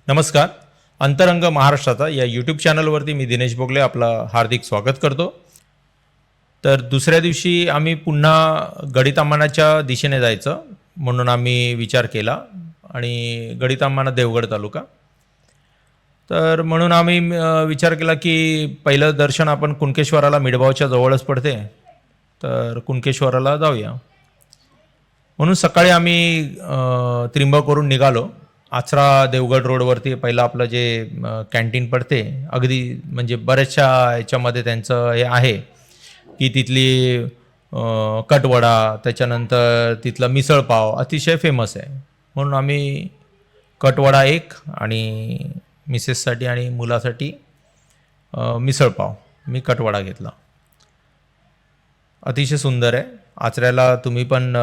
नमस्कार. अंतरंग महाराष्ट्राचा या यूट्यूब चॅनलवरती मी दिनेश बोगले आपलं हार्दिक स्वागत करतो. तर दुसऱ्या दिवशी आम्ही पुन्हा गडिताम्मानाच्या दिशेने जायचं म्हणून आम्ही विचार केला आणि गडिताम्माना देवगड तालुका. तर म्हणून आम्ही विचार केला की पहिलं दर्शन आपण कुणकेश्वराला मिडबावच्या जवळच पडते, तर कुणकेश्वराला जाऊया. म्हणून सकाळी आम्ही त्रिंबकवरून निघालो. आचरा देवगड रोडवरती पहिलं आपलं जे कॅन्टीन पडते, अगदी म्हणजे बऱ्याचशा याच्यामध्ये त्यांचं हे आहे की तिथली कटवडा, त्याच्यानंतर तिथला मिसळपाव अतिशय फेमस आहे. म्हणून आम्ही कटवडा एक आणि मिसेससाठी आणि मुलासाठी मिसळपाव, मी कटवडा घेतला. अतिशय सुंदर आहे. आचऱ्याला तुम्ही पण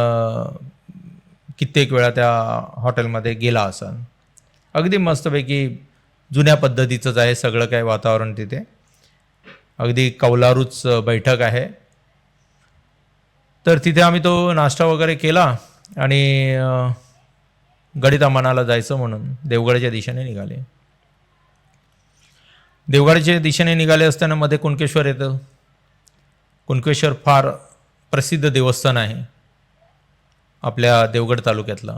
कित्येक वेळा त्या हॉटेलमध्ये गेला असाल. अगदी मस्तपैकी जुन्या पद्धतीचंच आहे सगळं काय वातावरण तिथे. अगदी कौलारूच बैठक आहे. तर तिथे आम्ही तो नाश्ता वगैरे केला आणि गडिताम्मानाला जायचं म्हणून देवगडच्या दिशेने निघाले. देवगडच्या दिशेने निघाले असताना मध्ये कुणकेश्वर येतं. कुणकेश्वर फार प्रसिद्ध देवस्थान आहे आपल्या देवगड तालुक्यातला.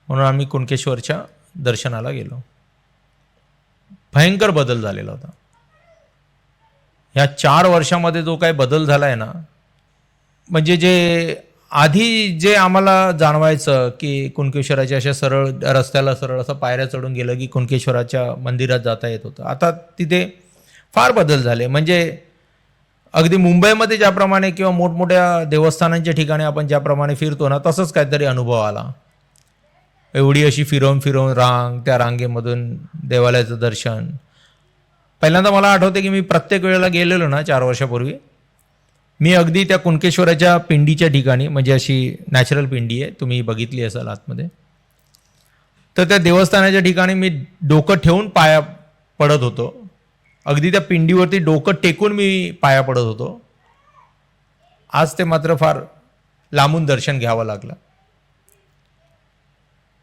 म्हणून आम्ही कुणकेश्वरच्या दर्शनाला गेलो. भयंकर बदल झालेला होता. ह्या 4 वर्षामध्ये जो काही बदल झाला आहे ना, म्हणजे जे आधी जे आम्हाला जाणवायचं की कुणकेश्वराच्या अशा सरळ रस्त्याला सरळ असं पायऱ्या चढून गेलं की कुणकेश्वराच्या मंदिरात जाता येत होतं, आता तिथे फार बदल झाले. म्हणजे अगदी मुंबईमध्ये ज्याप्रमाणे किंवा मोठमोठ्या देवस्थानांच्या ठिकाणी आपण ज्याप्रमाणे फिरतो ना, तसंच काहीतरी अनुभव आला. एवढी अशी फिरवून फिरवून रांग, त्या रांगेमधून देवालयाचं दर्शन. पहिल्यांदा मला आठवते की मी प्रत्येक वेळेला गेलेलो ना 4 वर्षापूर्वी, मी अगदी त्या कुणकेश्वराच्या पिंडीच्या ठिकाणी, म्हणजे अशी नॅचरल पिंडी आहे, तुम्ही बघितली असाल आतमध्ये, तर त्या देवस्थानाच्या ठिकाणी मी डोकं ठेवून पाया पडत होतो. अगदी त्या पिंडीवरती डोकं टेकून मी पाया पडत होतो. आज ते मात्र फार लांबून दर्शन घ्यावं लागलं.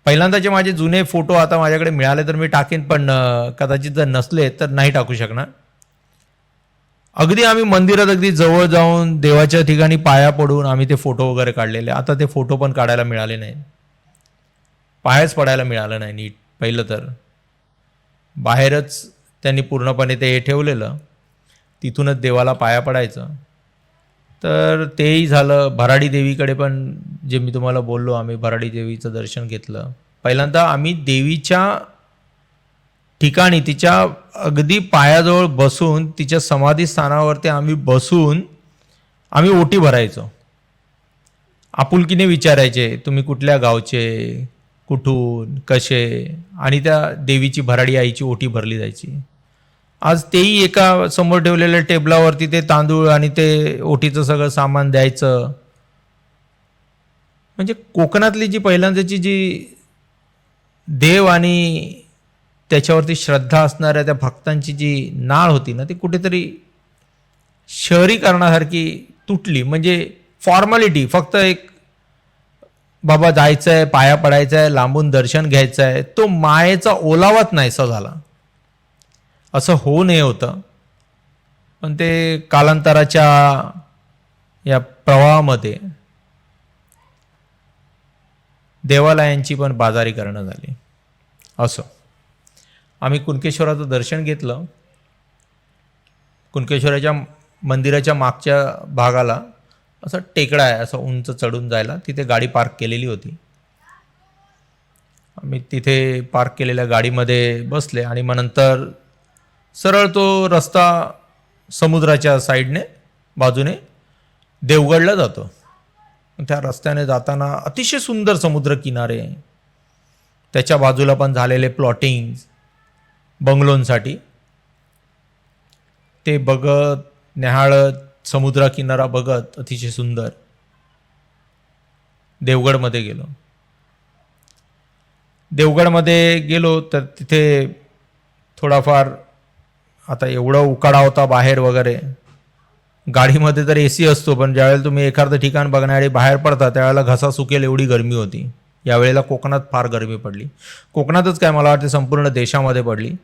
पहिल्यांदाचे माझे जुने फोटो आता माझ्याकडे मिळाले तर मी टाकेन, पण कदाचित जर नसले तर नाही टाकू शकणार. अगदी आम्ही मंदिरात अगदी जवळ जाऊन देवाच्या ठिकाणी पाया पडून आम्ही ते फोटो वगैरे काढलेले. आता ते फोटो पण काढायला मिळाले नाही, पायच पडायला मिळालं नाही नीट. पहिलं तर बाहेरच त्यांनी पूर्णपणे ते हे ठेवलेलं, तिथूनच देवाला पाया पडायचं. तर तेही झालं. भराडी देवीकडे पण जे मी तुम्हाला बोललो, आम्ही भराडी देवीचं दर्शन घेतलं. पहिल्यांदा आम्ही देवीच्या ठिकाणी तिच्या अगदी पायाजवळ बसून, तिच्या समाधी स्थानावरती आम्ही बसून आम्ही ओटी भरायचो. आपुलकीने विचारायचे तुम्ही कुठल्या गावचे, कुठून, कसे, आणि त्या देवीची भराडी आईची ओटी भरली जायची. आज तेही एका समोर ठेवलेल्या टेबलावरती ते तांदूळ आणि ते ओटीचं सगळं सामान द्यायचं. म्हणजे कोकणातली जी पहिल्यांदाची जी देव आणि त्याच्यावरती श्रद्धा असणाऱ्या त्या भक्तांची जी नाळ होती ना, ती कुठेतरी शहरीकरणासारखी तुटली. म्हणजे फॉर्मॅलिटी, फक्त एक बाबा जायचं आहे, पाया पडायचं आहे, लांबून दर्शन घ्यायचं आहे, तो मायेचा ओलावाच नाहीसा झाला. असं होऊ नये होतं, पण ते कालांतराच्या या प्रवाहामध्ये देवालयांची पण बाजारीकरणं झाली. असं आम्ही कुणकेश्वराचं दर्शन घेतलं. कुणकेश्वराच्या मंदिराच्या मागच्या भागाला असं टेकडा आहे, असं उंच चढून जायला. तिथे गाडी पार्क केलेली होती. आम्ही तिथे पार्क केलेल्या गाडीमध्ये बसले आणि मग नंतर सरळ तो रस्ता समुद्राच्या साईडने, बाजूने देवगडला जातो. त्या रस्त्याने जाताना अतिशय सुंदर समुद्र किनारे, त्याच्या बाजूला पण झालेले प्लॉटिंग बंगलोंसाठी, ते बघत न्याहाळत समुद्र किनारा बघत अतिशय सुंदर देवगडमध्ये गेलो. देवगडमध्ये गेलो तर तिथे थोडाफार, आता एवढं उकाडा होता बाहेर वगैरे, गाडीमध्ये तर AC असतो, पण ज्यावेळेला तुम्ही एखादं ठिकाण बघण्यासाठी बाहेर पडता त्यावेळेला घसा सुकेल एवढी गरमी होती. यावेळेला कोकणात फार गरमी पडली. कोकणातच काय, मला वाटते संपूर्ण देशामध्ये पडली,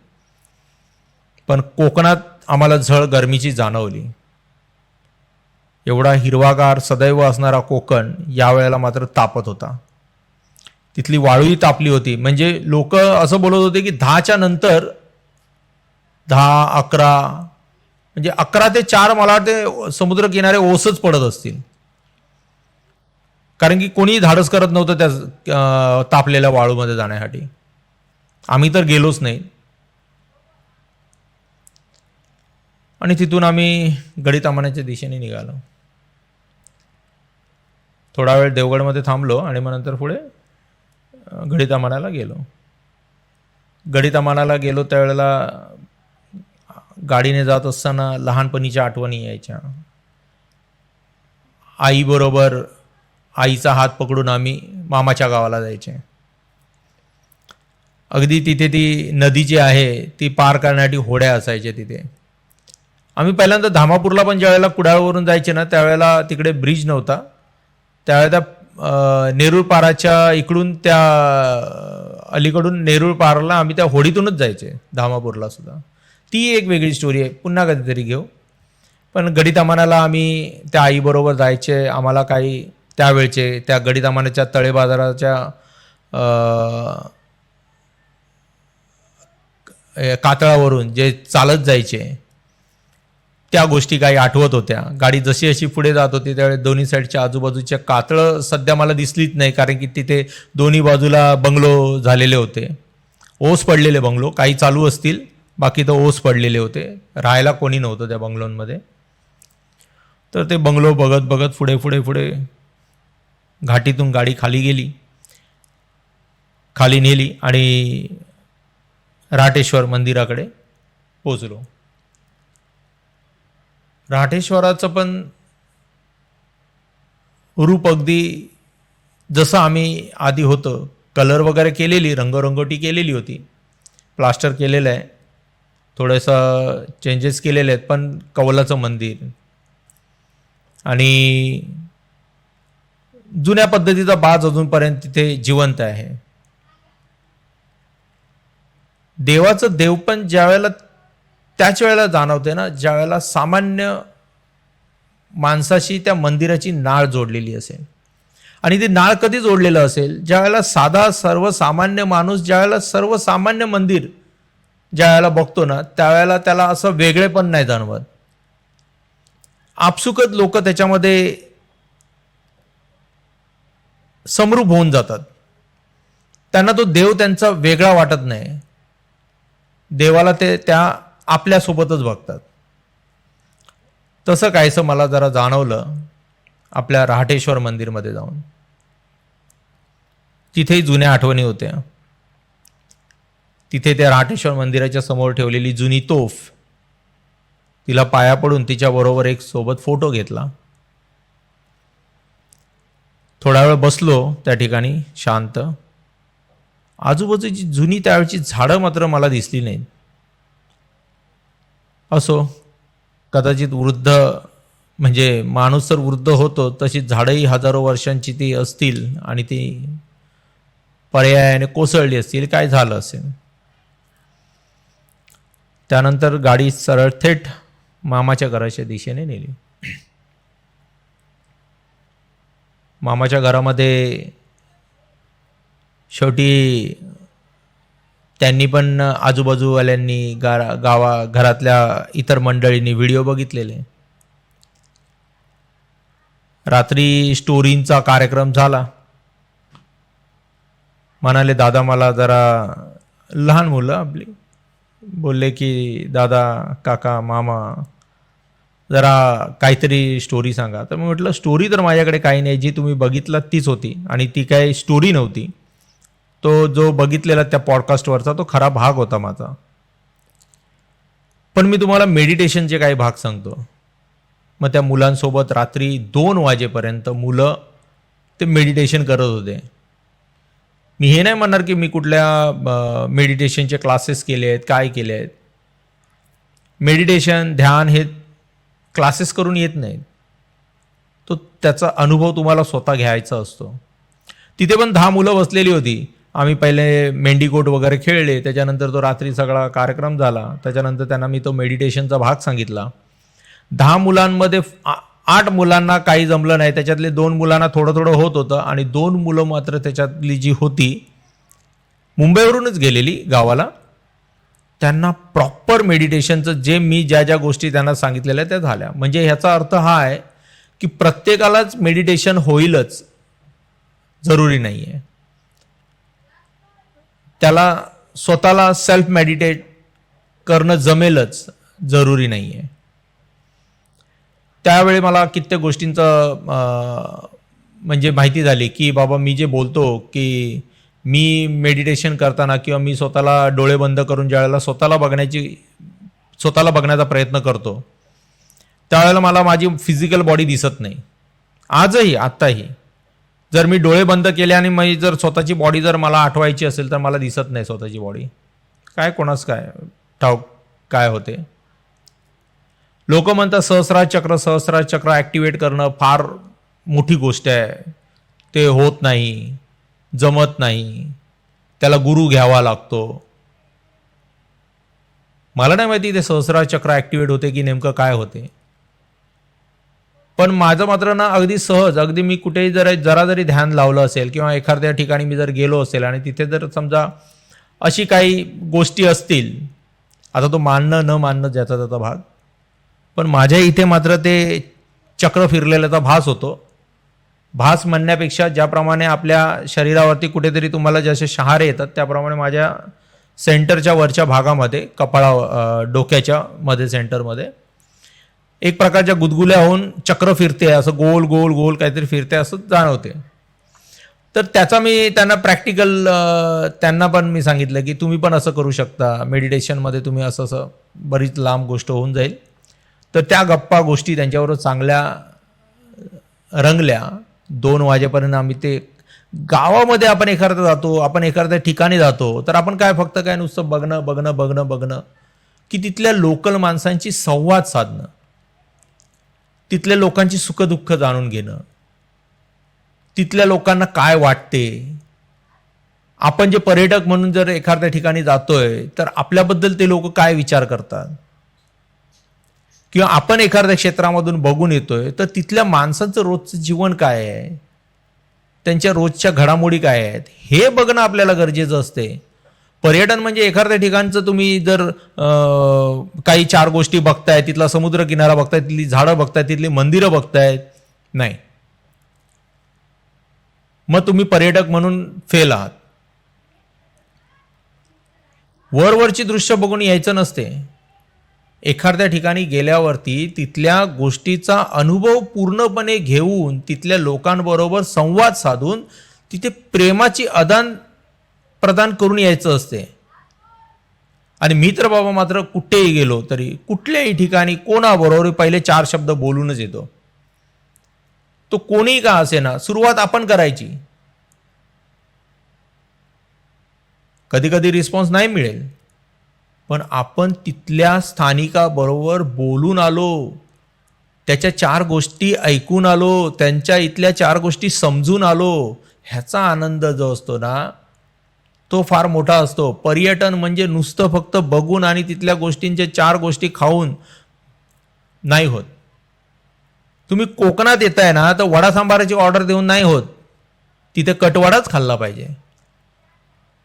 पण कोकणात आम्हाला झळ गरमीची जाणवली. एवढा हिरवागार सदैव असणारा कोकण यावेळेला मात्र तापत होता. तिथली वाळूही तापली होती. म्हणजे लोक असं बोलत होते की 10च्या नंतर 10, 11, म्हणजे 11 ते 4 मला वाटते समुद्रकिनारे ओसच पडत असतील, कारण की कोणीही धाडस करत नव्हतं त्या तापलेल्या वाळूमध्ये जाण्यासाठी. आम्ही तर गेलोच नाही. आणि तिथून आम्ही गडीतामाण्याच्या दिशेने निघालो. थोडा वेळ देवगडमध्ये थांबलो आणि मग नंतर पुढे गडीतामाण्याला गेलो. गडीतामाण्याला गेलो त्यावेळेला गाडीने जात असताना लहानपणीच्या आठवणी यायच्या. आईबरोबर आईचा हात पकडून आम्ही मामाच्या गावाला जायचे. अगदी तिथे ती नदी जी आहे ती पार करण्यासाठी होड्या असायच्या तिथे. आम्ही पहिल्यांदा धामापूरला पण ज्यावेळेला कुडाळवरून जायचे ना, त्यावेळेला तिकडे ब्रिज नव्हता. त्यावेळेला त्या नेरूळ पाराच्या इकडून त्या अलीकडून नेरूळ पारला आम्ही त्या होडीतूनच जायचे धामापूरला सुद्धा. ती एक वेगळी स्टोरी आहे, पुन्हा कधीतरी घेऊ. पण गडीतामाण्याला आम्ही त्या आईबरोबर जायचे. आम्हाला काही त्यावेळचे त्या गडीतामाण्याच्या तळे बाजाराच्या कातळावरून जे चालत जायचे त्या गोष्टी काही आठवत होत्या. गाडी जशी अशी पुढे जात होती त्यावेळेस दोन्ही साईडच्या आजूबाजूच्या कातळं सध्या मला दिसलीच नाही, कारण की तिथे दोन्ही बाजूला बंगलो झालेले होते, ओस पडलेले बंगलो. काही चालू असतील, बाकी तर ओस पडलेले होते. राहायला कोणी नव्हतं त्या बंगलोंमध्ये. तर ते बंगलो बघत बघत पुढे पुढे पुढे घाटीतून गाडी खाली गेली, खाली नेली आणि राटेश्वर मंदिराकडे पोचलो. राटेश्वराचं पण रूप अगदी जसं आम्ही आधी होतं. कलर वगैरे केलेली, रंगरंगोटी केलेली होती, प्लास्टर केलेलं आहे, थोडंसं चेंजेस केलेले आहेत, पण कौलाचं मंदिर आणि जुन्या पद्धतीचा बाज अजूनपर्यंत तिथे जिवंत आहे. देवाचं देवपण ज्या वेळेला त्याच वेळेला जाणवते ना, ज्या वेळेला सामान्य माणसाशी त्या मंदिराची नाळ जोडलेली असेल. आणि ती नाळ कधी जोडलेलं असेल, ज्या वेळेला साधा सर्वसामान्य माणूस ज्या वेळेला सर्वसामान्य मंदिर ज्या वेळेला बघतो ना, त्यावेळेला त्याला असं वेगळेपण नाही जाणवत. आपसुकच लोक त्याच्यामध्ये समरूप होऊन जातात. त्यांना तो देव त्यांचा वेगळा वाटत नाही. देवाला ते त्या आपल्यासोबतच बघतात. तसं काहीसं मला जरा जाणवलं आपल्या राहटेश्वर मंदिरमध्ये जाऊन. तिथेही जुन्या आठवणी होत्या. तिथे त्या राहटेश्वर मंदिराच्या समोर ठेवलेली जुनी तोफ, तिला पाया पडून तिच्याबरोबर एक सोबत फोटो घेतला. थोडा वेळ बसलो त्या ठिकाणी शांत. आजूबाजूची जुनी त्यावेळची झाडं मात्र मला दिसली नाहीत. असो, कदाचित वृद्ध म्हणजे माणूस तर वृद्ध होतो, तशी झाडंही हजारो वर्षांची ती असतील आणि ती पर्यायाने कोसळली असतील, काय झालं असेल. त्यानंतर गाडी सरळ थेट मामाच्या घराच्या दिशेने नेली. मामाच्या घरामध्ये शेवटी त्यांनी पण आजूबाजूवाल्यांनी घरातल्या इतर मंडळींनी व्हिडिओ बघितलेले. रात्री स्टोरींचा कार्यक्रम झाला. म्हणाले दादा, मला जरा लहान मुलं आपली बोलले की दादा, काका, मामा जरा काहीतरी स्टोरी सांगा. तर मी म्हटलं स्टोरी तर माझ्याकडे काही नाही, जी तुम्ही बघितलात तीच होती आणि ती काही स्टोरी नव्हती. तो जो बघितलेला त्या पॉडकास्टवरचा तो खरा भाग होता माझा. पण मी तुम्हाला मेडिटेशनचे काही भाग सांगतो. मग त्या मुलांसोबत रात्री 2 वाजेपर्यंत मुलं ते मेडिटेशन करत होते. मी हे नाही म्हणणार की मी कुठल्या मेडिटेशनचे क्लासेस केले आहेत, काय केले आहेत. मेडिटेशन, ध्यान हे क्लासेस करून येत नाहीत. तो त्याचा अनुभव तुम्हाला स्वतः घ्यायचा असतो. तिथे पण 10 मुलं बसलेली होती. आम्ही पहिले मेंढीकोट वगैरे खेळले, त्याच्यानंतर तो रात्री सगळा कार्यक्रम झाला. त्याच्यानंतर त्यांना मी तो मेडिटेशनचा भाग सांगितला. 10 मुलांमध्ये 8 मुलांना काही जमलं नाही. त्याच्यातले 2 मुलांना थोडं थोडं होत होतं आणि 2 मुलं मात्र त्याच्यातली जी होती मुंबईवरूनच गेलेली गावाला, त्यांना प्रॉपर मेडिटेशनचं जे मी ज्या ज्या गोष्टी त्यांना सांगितलेल्या त्या झाल्या. म्हणजे ह्याचा अर्थ हा आहे की प्रत्येकालाच मेडिटेशन होईलच जरुरी नाही आहे. त्याला स्वतःला सेल्फ मेडिटेट करणं जमेलच जरुरी नाही आहे. त्यावेळी मला कित्येक गोष्टींचं म्हणजे माहिती झाली की बाबा मी जे बोलतो की मी मेडिटेशन करताना किंवा मी स्वतःला डोळे बंद करून ज्यावेळेला स्वतःला बघण्याचा प्रयत्न करतो त्यावेळेला मला माझी फिजिकल बॉडी दिसत नाही. आजही आत्ताही जर मी डोळे बंद केले आणि मी जर स्वतःची बॉडी जर मला आठवायची असेल तर मला दिसत नाही स्वतःची बॉडी. काय कोणास काय ठाऊक काय होते. लोक म्हणतात सहस्रार चक्र ॲक्टिवेट करणं फार मोठी गोष्ट आहे, ते होत नाही, जमत नाही, त्याला गुरु घ्यावा लागतो. मला नाही माहिती ते सहस्रार चक्र ॲक्टिवेट होते की नेमकं काय होते. पण माझं मात्र ना अगदी सहज, अगदी मी कुठेही जरा जरी ध्यान लावलं असेल किंवा एखाद्या ठिकाणी मी जर गेलो असेल आणि तिथे जर समजा अशी काही गोष्टी असतील, आता तो मानणं न मानणं ज्याचा त्याचा भाग, पण माझ्या इथे मात्र ते चक्र फिरलेल्याचा भास होतो. भास म्हणण्यापेक्षा ज्याप्रमाणे आपल्या शरीरावरती कुठेतरी तुम्हाला जसे शहारे येतात त्याप्रमाणे माझ्या सेंटरच्या वरच्या भागामध्ये डोक्याच्या मध्ये सेंटरमध्ये एक प्रकारच्या गुदगुल्या होऊन चक्र फिरते, असं गोल गोल गोल काहीतरी फिरते असं जाणवते. तर त्याचा मी त्यांना प्रॅक्टिकल त्यांना पण मी सांगितलं की तुम्ही पण असं करू शकता मेडिटेशनमध्ये, तुम्ही असं बरीच लांब गोष्ट होऊन जाईल. तर त्या गप्पा गोष्टी त्यांच्याबरोबर चांगल्या रंगल्या. 2 वाजेपर्यंत आम्ही ते गावामध्ये आपण एखाद्या ठिकाणी जातो तर आपण काय फक्त काय नुसतं बघणं की तिथल्या लोकल माणसांची संवाद साधणं, तिथल्या लोकांची सुखदुःख जाणून घेणं, तिथल्या लोकांना काय वाटते. आपण जे पर्यटक म्हणून जर एखाद्या ठिकाणी जातोय तर आपल्याबद्दल ते लोक काय विचार करतात, किंवा आपण एखाद्या क्षेत्रामधून बघून येतोय तर तिथल्या माणसांचं रोजचं जीवन काय आहे, त्यांच्या रोजच्या घडामोडी काय आहेत हे बघणं आपल्याला गरजेचं असते. पर्यटन म्हणजे एखाद्या ठिकाणचं तुम्ही जर काही 4 गोष्टी बघताय, तिथला समुद्र किनारा बघताय, तिथली झाडं बघताय, तिथली मंदिरं बघतायत, नाही, मग तुम्ही पर्यटक म्हणून फेल आहात. वरवरची दृश्य बघून यायचं नसते. एखाद्या ठिकाणी गेल्यावरती तिथल्या गोष्टीचा अनुभव पूर्णपणे घेऊन तिथल्या लोकांबरोबर संवाद साधून तिथे प्रेमाची आदान प्रदान करून यायचं असते. आणि मी तर बाबा मात्र कुठेही गेलो तरी कुठल्याही ठिकाणी कोणाबरोबर पहिले 4 शब्द बोलूनच येतो. तो कोणी का असेना, सुरुवात आपण करायची. कधी कधी रिस्पॉन्स नाही मिळेल, पण आपण तिथल्या स्थानिकाबरोबर बोलून आलो, त्याच्या 4 गोष्टी ऐकून आलो, त्यांच्या इथल्या 4 गोष्टी समजून आलो, ह्याचा आनंद जो असतो ना तो फार मोठा असतो. पर्यटन म्हणजे नुसतं फक्त बघून आणि तिथल्या गोष्टींच्या 4 गोष्टी खाऊन नाही होत. तुम्ही कोकणात येताय ना तर वडा सांबाराची ऑर्डर देऊन नाही होत, तिथे कटवडाच खाल्ला पाहिजे.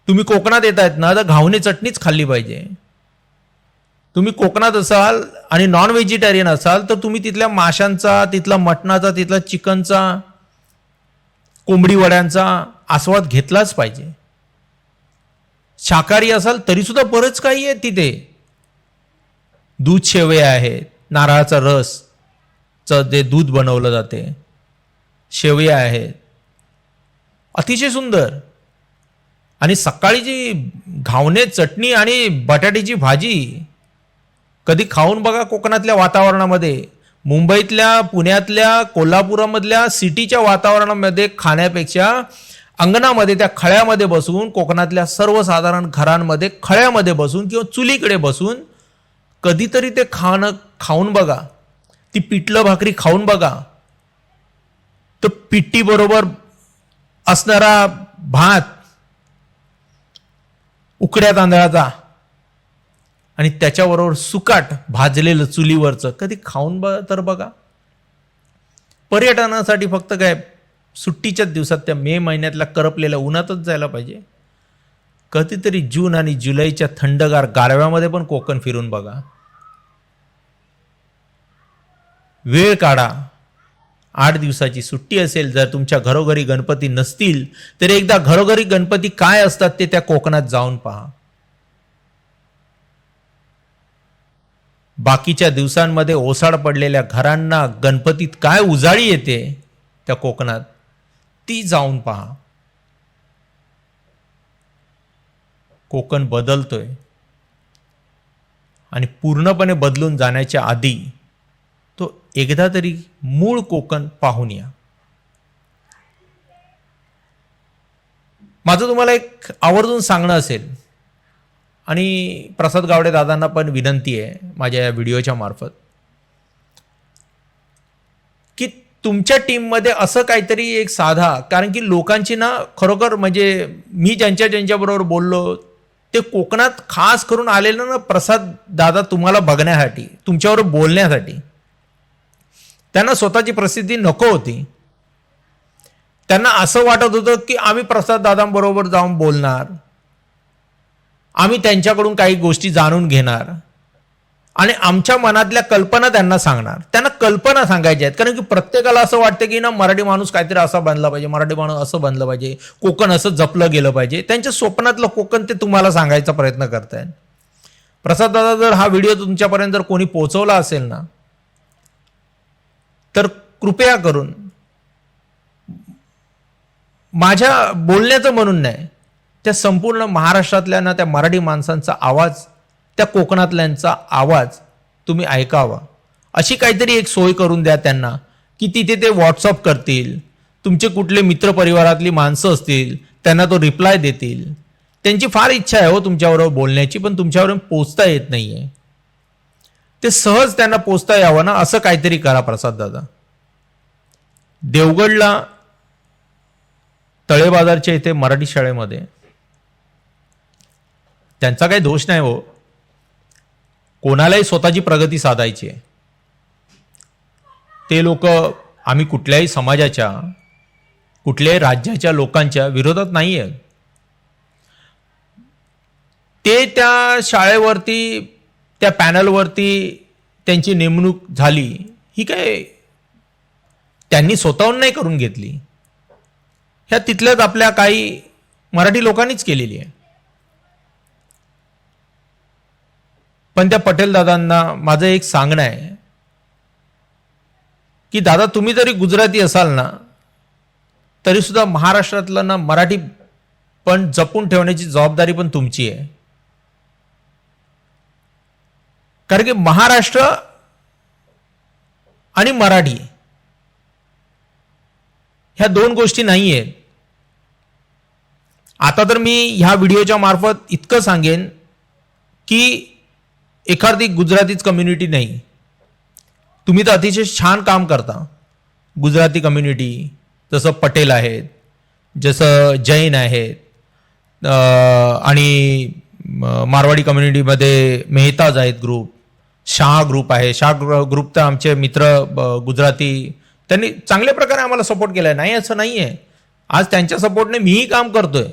तुम्ही कोकणात येतायत ना तर घावणे चटणीच खाल्ली पाहिजे. तुम्ही कोकणात असाल आणि नॉन व्हेजिटेरियन असाल तर तुम्ही तिथल्या माशांचा, तिथला मटणाचा, तिथला चिकनचा, कोंबडी वड्यांचा आस्वाद घेतलाच पाहिजे. शाकाहारी असाल तरी सुद्धा बरंच काही आहे तिथे. दूध शेवया आहेत, नारळाचा रसचं जे दूध बनवलं जाते, शेवया आहेत, अतिशय सुंदर. आणि सकाळी जी घावणे चटणी आणि बटाट्याची भाजी कधी खाऊन बघा कोकणातल्या वातावरणामध्ये. मुंबईतल्या, पुण्यातल्या, कोल्हापुरामधल्या सिटीच्या वातावरणामध्ये खाण्यापेक्षा अंगणामध्ये त्या खळ्यामध्ये बसून, कोकणातल्या सर्वसाधारण घरांमध्ये खळ्यामध्ये बसून किंवा चुलीकडे बसून कधीतरी ते खाऊन बघा. ती पिठलं भाकरी खाऊन बघा. तर पिट्टीबरोबर असणारा भात उकड्या तांदळाचा आणि त्याच्याबरोबर सुकाट भाजलेलं चुलीवरचं कधी खाऊन तर बघा. पर्यटनासाठी फक्त काय सुट्टीच्याच दिवसात त्या मे महिन्यातल्या करपलेल्या उन्हातच जायला पाहिजे. कधीतरी जून आणि जुलैच्या थंडगार गारव्यामध्ये पण कोकण फिरून बघा. वेळ काढा. 8 दिवसाची सुट्टी असेल, जर तुमच्या घरोघरी गणपती नसतील तर एकदा घरोघरी गणपती काय असतात ते त्या कोकणात जाऊन पहा. बाकीच्या दिवसांमध्ये ओसाड पडलेल्या घरांना गणपतीत काय उजाळी येते त्या कोकणात ती जाऊन पहा. कोकण बदलतोय आणि पूर्णपणे बदलून जाण्याच्या आधी तो एकदा तरी मूळ कोकण पाहून या. माझं तुम्हाला एक आवर्जून सांगणं असेल आणि प्रसाद गावडे दादांना पण विनंती आहे माझ्या या व्हिडिओच्या मार्फत की तुमच्या टीममध्ये असं काहीतरी एक साधा, कारण की लोकांची ना खरोखर म्हणजे मी ज्यांच्याबरोबर बोललो ते कोकणात खास करून आलेलं ना प्रसाद दादा तुम्हाला बघण्यासाठी, तुमच्याबरोबर बोलण्यासाठी. त्यांना स्वतःची प्रसिद्धी नको होती. त्यांना असं वाटत होतं की आम्ही प्रसाद दादांबरोबर जाऊन बोलणार, आम्ही त्यांच्याकडून काही गोष्टी जाणून घेणार आणि आमच्या मनातल्या कल्पना त्यांना सांगणार. त्यांना कल्पना सांगायच्या आहेत, कारण की प्रत्येकाला असं वाटतं की ना मराठी माणूस काहीतरी असा बनला पाहिजे, मराठी माणूस असं बनलं पाहिजे, कोकण असं जपलं गेलं पाहिजे. त्यांच्या स्वप्नातलं कोकण ते तुम्हाला सांगायचा प्रयत्न करतायत. प्रसाद दादा, जर हा व्हिडिओ तुमच्यापर्यंत जर कोणी पोहोचवला असेल ना तर कृपया करून माझ्या बोलण्याचं म्हणून नाही, त्या संपूर्ण महाराष्ट्रातल्या ना त्या मराठी माणसांचा आवाज, त्या कोकणातल्यांचा आवाज तुम्ही ऐकावा. अशी काहीतरी एक सोय करून द्या त्यांना की तिथे ते व्हॉट्सअप करतील, तुमचे कुठले मित्रपरिवारातली माणसं असतील त्यांना तो रिप्लाय देतील. त्यांची फार इच्छा आहे हो तुमच्याबरोबर बोलण्याची, पण तुमच्याबरोबर पोचता येत नाही आहे. ते सहज त्यांना पोचता यावं ना असं काहीतरी करा प्रसाद दादा. देवगडला तळेबाजारच्या इथे मराठी शाळेमध्ये त्यांचा काही दोष नाही हो, कोणालाही स्वतःची प्रगती साधायची आहे. ते लोक आम्ही कुठल्याही समाजाच्या, कुठल्याही राज्याच्या लोकांच्या विरोधात नाही आहे. ते त्या शाळेवरती, त्या पॅनलवरती त्यांची नेमणूक झाली ही काय त्यांनी स्वतःहून नाही करून घेतली, ह्या तिथल्याच आपल्या काही मराठी लोकांनीच केलेली आहे. पण त्या पटेल दादांना माझं एक सांगणं आहे की दादा तुम्ही जरी गुजराती असाल ना तरी सुद्धा महाराष्ट्रातलं ना मराठी पण जपून ठेवण्याची जबाबदारी पण तुमची आहे. कारण की महाराष्ट्र आणि मराठी ह्या दोन गोष्टी नाही आहेत. आता तर मी ह्या व्हिडिओच्या मार्फत इतकं सांगेन की एखादी गुजरातीच कम्युनिटी नाही, तुम्ही तर अतिशय छान काम करता. गुजराती कम्युनिटी जसं पटेल आहेत, जसं जैन आहेत आणि मारवाडी कम्युनिटीमध्ये मेहताज आहेत ग्रुप, शाह ग्रुप आहे. शाह ग्रुप तर आमचे मित्र गुजराती, त्यांनी चांगल्या प्रकारे आम्हाला सपोर्ट केला आहे, नाही असं नाही आहे. आज त्यांच्या सपोर्टने मीही काम करतोय,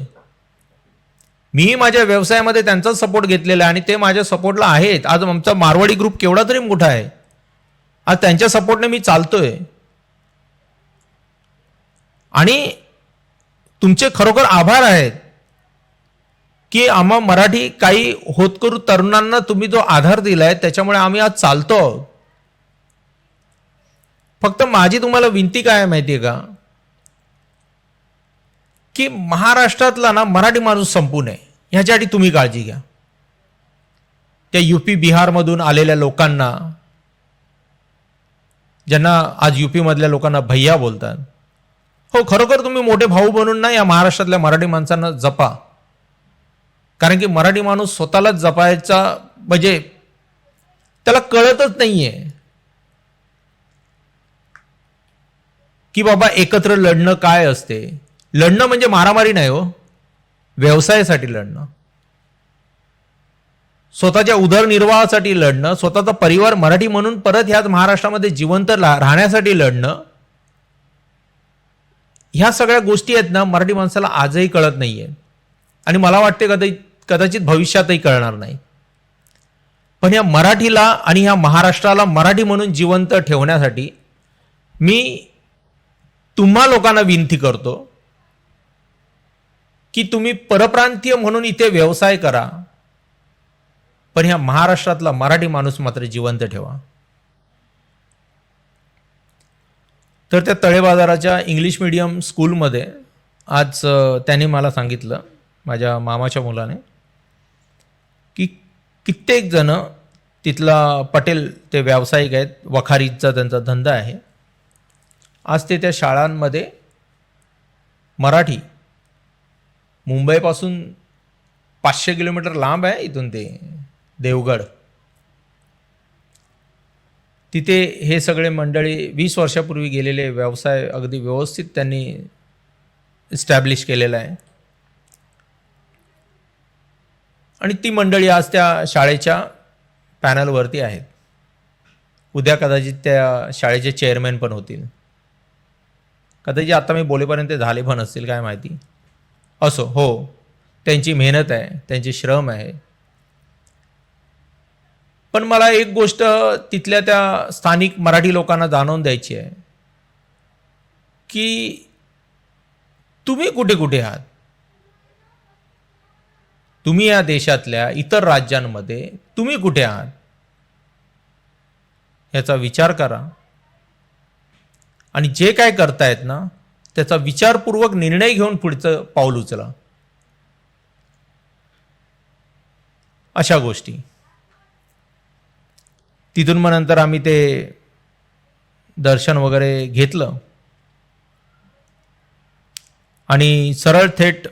मीही माझ्या व्यवसायामध्ये त्यांचाच सपोर्ट घेतलेला आहे आणि ते माझ्या सपोर्टला आहेत. आज आमचा मारवाडी ग्रुप केवढा तरी मोठा आहे, आज त्यांच्या सपोर्टने मी चालतोय. आणि तुमचे खरोखर आभार आहेत की आम्हा मराठी काही होतकरू तरुणांना तुम्ही जो आधार दिलाय त्याच्यामुळे आम्ही आज चालतो आहोत. फक्त माझी तुम्हाला विनंती काय आहे माहिती आहे का, की महाराष्ट्रातला ना मराठी माणूस संपू नये ह्याच्यासाठी तुम्ही काळजी घ्या. त्या यूपी बिहारमधून आलेल्या लोकांना, ज्यांना आज यूपी मधल्या लोकांना भैया बोलतात, हो खरोखर तुम्ही मोठे भाऊ बनून ना या महाराष्ट्रातल्या मराठी माणसांना जपा. कारण की मराठी माणूस स्वतःलाच जपायचा म्हणजे त्याला कळतच नाहीये की बाबा एकत्र लढणं काय असते, लढणं म्हणजे मारामारी नाही हो, व्यवसायासाठी लढणं, स्वतःच्या उदरनिर्वाहासाठी लढणं, स्वतःचा परिवार मराठी म्हणून परत ह्याच महाराष्ट्रामध्ये जिवंत राहण्यासाठी लढणं. ह्या सगळ्या गोष्टी आहेत ना, मराठी माणसाला आजही कळत नाहीये आणि मला वाटते कदाचित भविष्यातही कळणार नाही. पण या मराठीला आणि ह्या महाराष्ट्राला मराठी म्हणून जिवंत ठेवण्यासाठी मी तुम्हा लोकांना विनंती करतो की तुम्ही परप्रांतीय म्हणून इथे व्यवसाय करा, पण ह्या महाराष्ट्रातला मराठी माणूस मात्र जिवंत ठेवा. तर त्या तळेबाजाराच्या इंग्लिश मीडियम स्कूलमध्ये आज त्यांनी मला सांगितलं, माझ्या मामाच्या मुलाने, की कित्येक जण तिथला पटेल ते व्यावसायिक आहेत, वखारीचा त्यांचा धंदा आहे. आज ते त्या शाळांमध्ये मराठी, मुंबईपासून 500 किलोमीटर लांब आहे इथून ते देवगड, तिथे हे सगळे मंडळी 20 वर्षापूर्वी गेलेले व्यवसाय अगदी व्यवस्थित त्यांनी इस्टॅब्लिश केलेला आहे. आणि ती मंडळी आज त्या शाळेच्या पॅनलवरती आहेत. उद्या कदाचित त्या शाळेचे चेअरमॅन पण होतील, कदाचित आता मी बोलेपर्यंत झाले पण असतील, काय माहिती. असो, हो, त्यांची मेहनत आहे, त्यांचे श्रम आहे. पण मला एक गोष्ट तिथल्या त्या स्थानिक मराठी लोकांना जाणवून द्यायची आहे की तुम्ही कुठे कुठे आहात. तुम्ही या देशातल्या इतर राज्यांमध्ये तुम्ही कुठे आहात याचा विचार करा आणि जे काय करतायत ना त्याचा विचारपूर्वक निर्णय घेऊन पुढचं पाऊल उचला. अशा गोष्टी. तिथून मग नंतर आम्ही ते दर्शन वगैरे घेतलं आणि सरळ थेट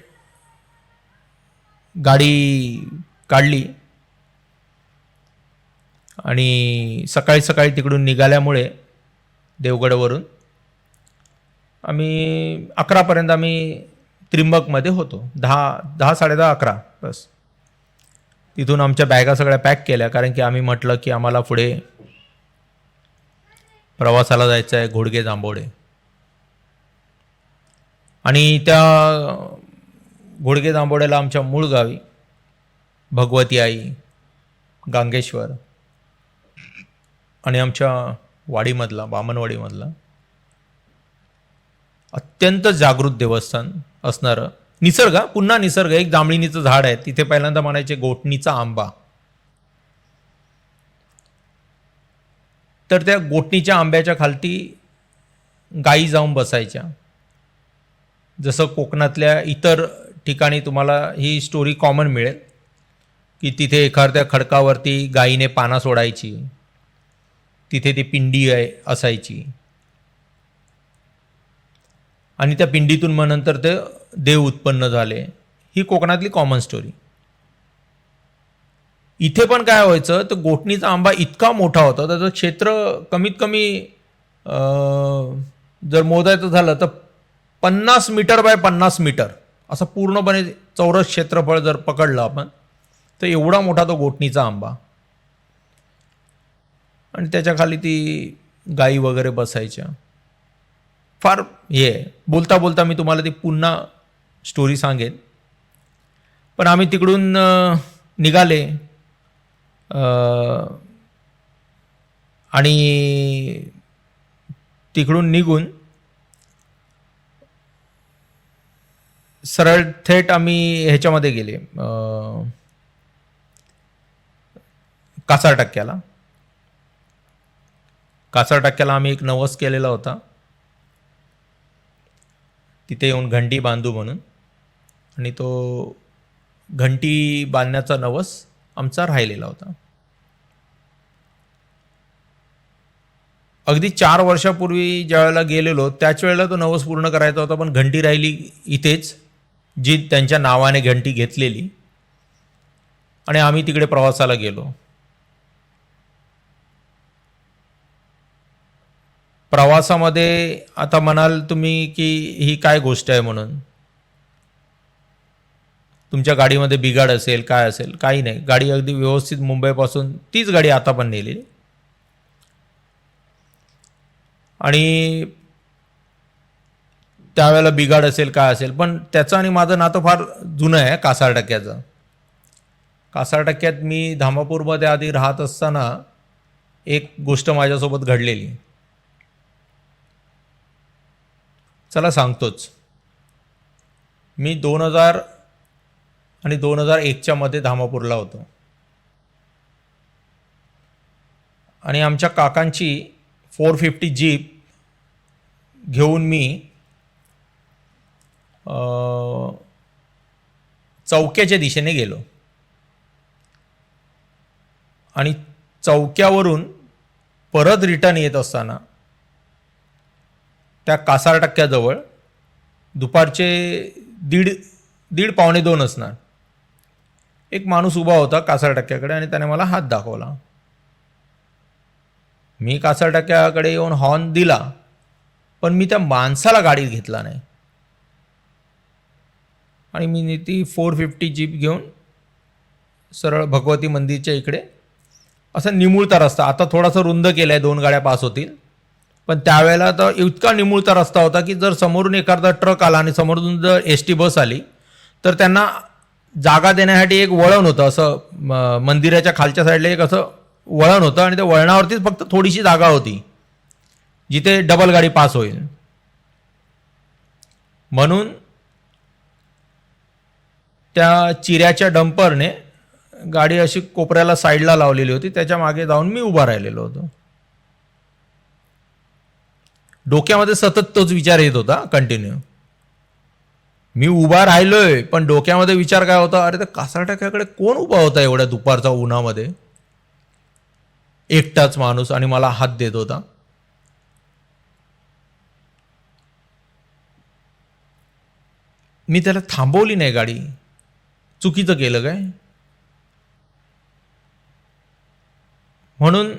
गाडी काढली आणि सकाळी सकाळी तिकडून निघाल्यामुळे देवगडवरून आम्ही 11पर्यंत आम्ही त्रिंबकमध्ये होतो. 10 10:30 11 बस. तिथून आमच्या बॅगा सगळ्या पॅक केल्या, कारण की आम्ही म्हटलं की आम्हाला पुढे प्रवासाला जायचं आहे घोडगे जांभोडे. आणि त्या घोडगे जांभोड्याला आमच्या मूळ गावी भगवती आई, गांगेश्वर आणि आमच्या वाडीमधला, बामणवाडीमधला अत्यंत जागृत देवस्थान असणारं, निसर्ग, पुन्हा निसर्ग, एक जांभळीनीचं झाड आहे तिथे पहिल्यांदा म्हणायचे गोठणीचा आंबा. तर त्या गोठणीच्या आंब्याच्या खालती गायी जाऊन बसायच्या. जसं कोकणातल्या इतर ठिकाणी तुम्हाला ही स्टोरी कॉमन मिळेल की तिथे एखाद्या खडकावरती गायीने पाना सोडायची, तिथे ती पिंडी असायची आणि त्या पिंडीतून मग नंतर ते देव उत्पन्न झाले. ही कोकणातली कॉमन स्टोरी. इथे पण काय व्हायचं, तर गोठणीचा आंबा इतका मोठा होता, त्याचं क्षेत्र कमीत कमी जर मोजायचं झालं तर 50 मीटर बाय 50 मीटर असं पूर्णपणे चौरस क्षेत्रफळ जर पकडलं आपण तर एवढा मोठा तो गोठणीचा आंबा. आणि त्याच्या खाली ती गायी वगैरे बसायच्या. फार हे बोलता बोलता मी तुम्हाला ती पुन्हा स्टोरी सांगेन. पण आम्ही तिकडून निघाले आणि तिकडून निघून सरळ थेट आम्ही ह्याच्यामध्ये गेले कासार टक्क्याला. कासार टक्क्याला आम्ही एक नवस केलेला होता, तिथे येऊन घंटी बांधू म्हणून. आणि तो घंटी बांधण्याचा नवस आमचा राहिलेला होता. अगदी 4 वर्षापूर्वी ज्या वेळेला गेलेलो त्याच वेळेला तो नवस पूर्ण करायचा होता, पण घंटी राहिली इथेच, जी त्यांच्या नावाने घंटी घेतलेली. आणि आम्ही तिकडे प्रवासाला गेलो. प्रवासामध्ये आता म्हणाल तुम्ही की ही काय गोष्ट आहे म्हणून, तुमच्या गाडीमध्ये बिघाड असेल काय असेल, काही नाही. गाडी अगदी व्यवस्थित मुंबईपासून तीच गाडी आता पण नेलेली. आणि त्यावेळेला बिघाड असेल काय असेल, पण त्याचं आणि माझं नातं फार जुनं आहे कासार टक्क्याचं. कासार टक्क्यात मी धामापूरमध्ये आधी राहत असताना एक गोष्ट माझ्यासोबत घडलेली, चला सांगतोच. मी 2000 आणि 2001च्या मध्ये धामापूरला होतो आणि आमच्या काकांची 450 जीप घेऊन मी चौक्याच्या दिशेने गेलो आणि चौक्यावरून परत रिटर्न येत असताना त्या कासार टक्क्याजवळ दुपारचे दीड पावणे 2 असणार, एक माणूस उभा होता कासार टक्क्याकडे आणि त्याने मला हात दाखवला. मी कासार टक्क्याकडे येऊन हॉर्न दिला, पण मी त्या माणसाला गाडीत घेतला नाही आणि मी ती 450 जीप घेऊन सरळ भगवती मंदिरच्या इकडे, असा निमुळता रस्ता, आता थोडासा रुंद केला आहे, 2 गाड्या पास होतील, पण त्यावेळेला तर इतका निमुळता रस्ता होता की जर समोरून एखादा ट्रक आला आणि समोरून जर एस टी बस आली तर त्यांना जागा देण्यासाठी एक वळण होतं, असं मंदिराच्या खालच्या साईडला एक असं वळण होतं आणि त्या वळणावरतीच फक्त थोडीशी जागा होती जिथे डबल गाडी पास होईल. म्हणून त्या चिऱ्याच्या डंपरने गाडी अशी कोपऱ्याला साईडला लावलेली होती, त्याच्या मागे जाऊन मी उभा राहिलेलो होतो. डोक्यामध्ये सतत तोच विचार येत होता कंटिन्यू. मी उभा राहिलोय पण डोक्यामध्ये विचार काय होता, अरे त्या कासार टक्क्याकडे कोण उभा होता एवढ्या दुपारचा उन्हामध्ये, एकटाच माणूस आणि मला हात देत होता. मी त्याला थांबवली नाही गाडी, चुकीचं केलं काय? म्हणून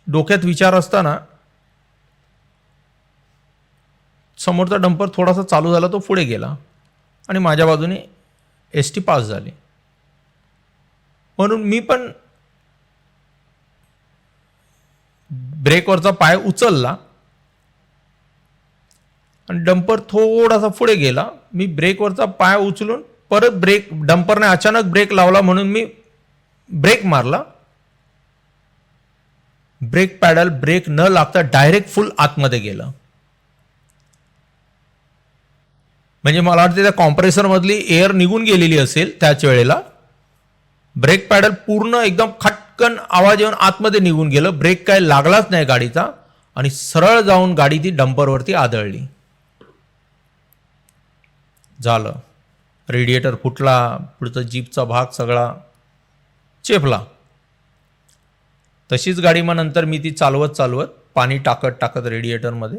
डोक्यात विचार असताना समोरचा डंपर थोडासा चालू झाला, तो पुढे गेला आणि माझ्या बाजूने एस टी पास झाली. म्हणून मी पण ब्रेकवरचा पाय उचलला आणि डंपर थोडासा पुढे गेला. मी ब्रेकवरचा पाय उचलून परत डंपरने अचानक ब्रेक लावला म्हणून मी ब्रेक मारला. ब्रेक पॅडल ब्रेक न लागता डायरेक्ट फुल आतमध्ये गेलं. म्हणजे मला वाटतं त्या कॉम्प्रेसरमधली एअर निघून गेलेली असेल त्याच वेळेला. ब्रेक पॅडल पूर्ण एकदम खटकन आवाज येऊन आतमध्ये निघून गेलं. ब्रेक काय लागलाच नाही गाडीचा आणि सरळ जाऊन गाडी ती डंपरवरती आदळली. झालं, रेडिएटर फुटला, पुढचा जीपचा भाग सगळा चेपला. तशीच गाडी मग नंतर मी ती चालवत पाणी टाकत रेडिएटरमध्ये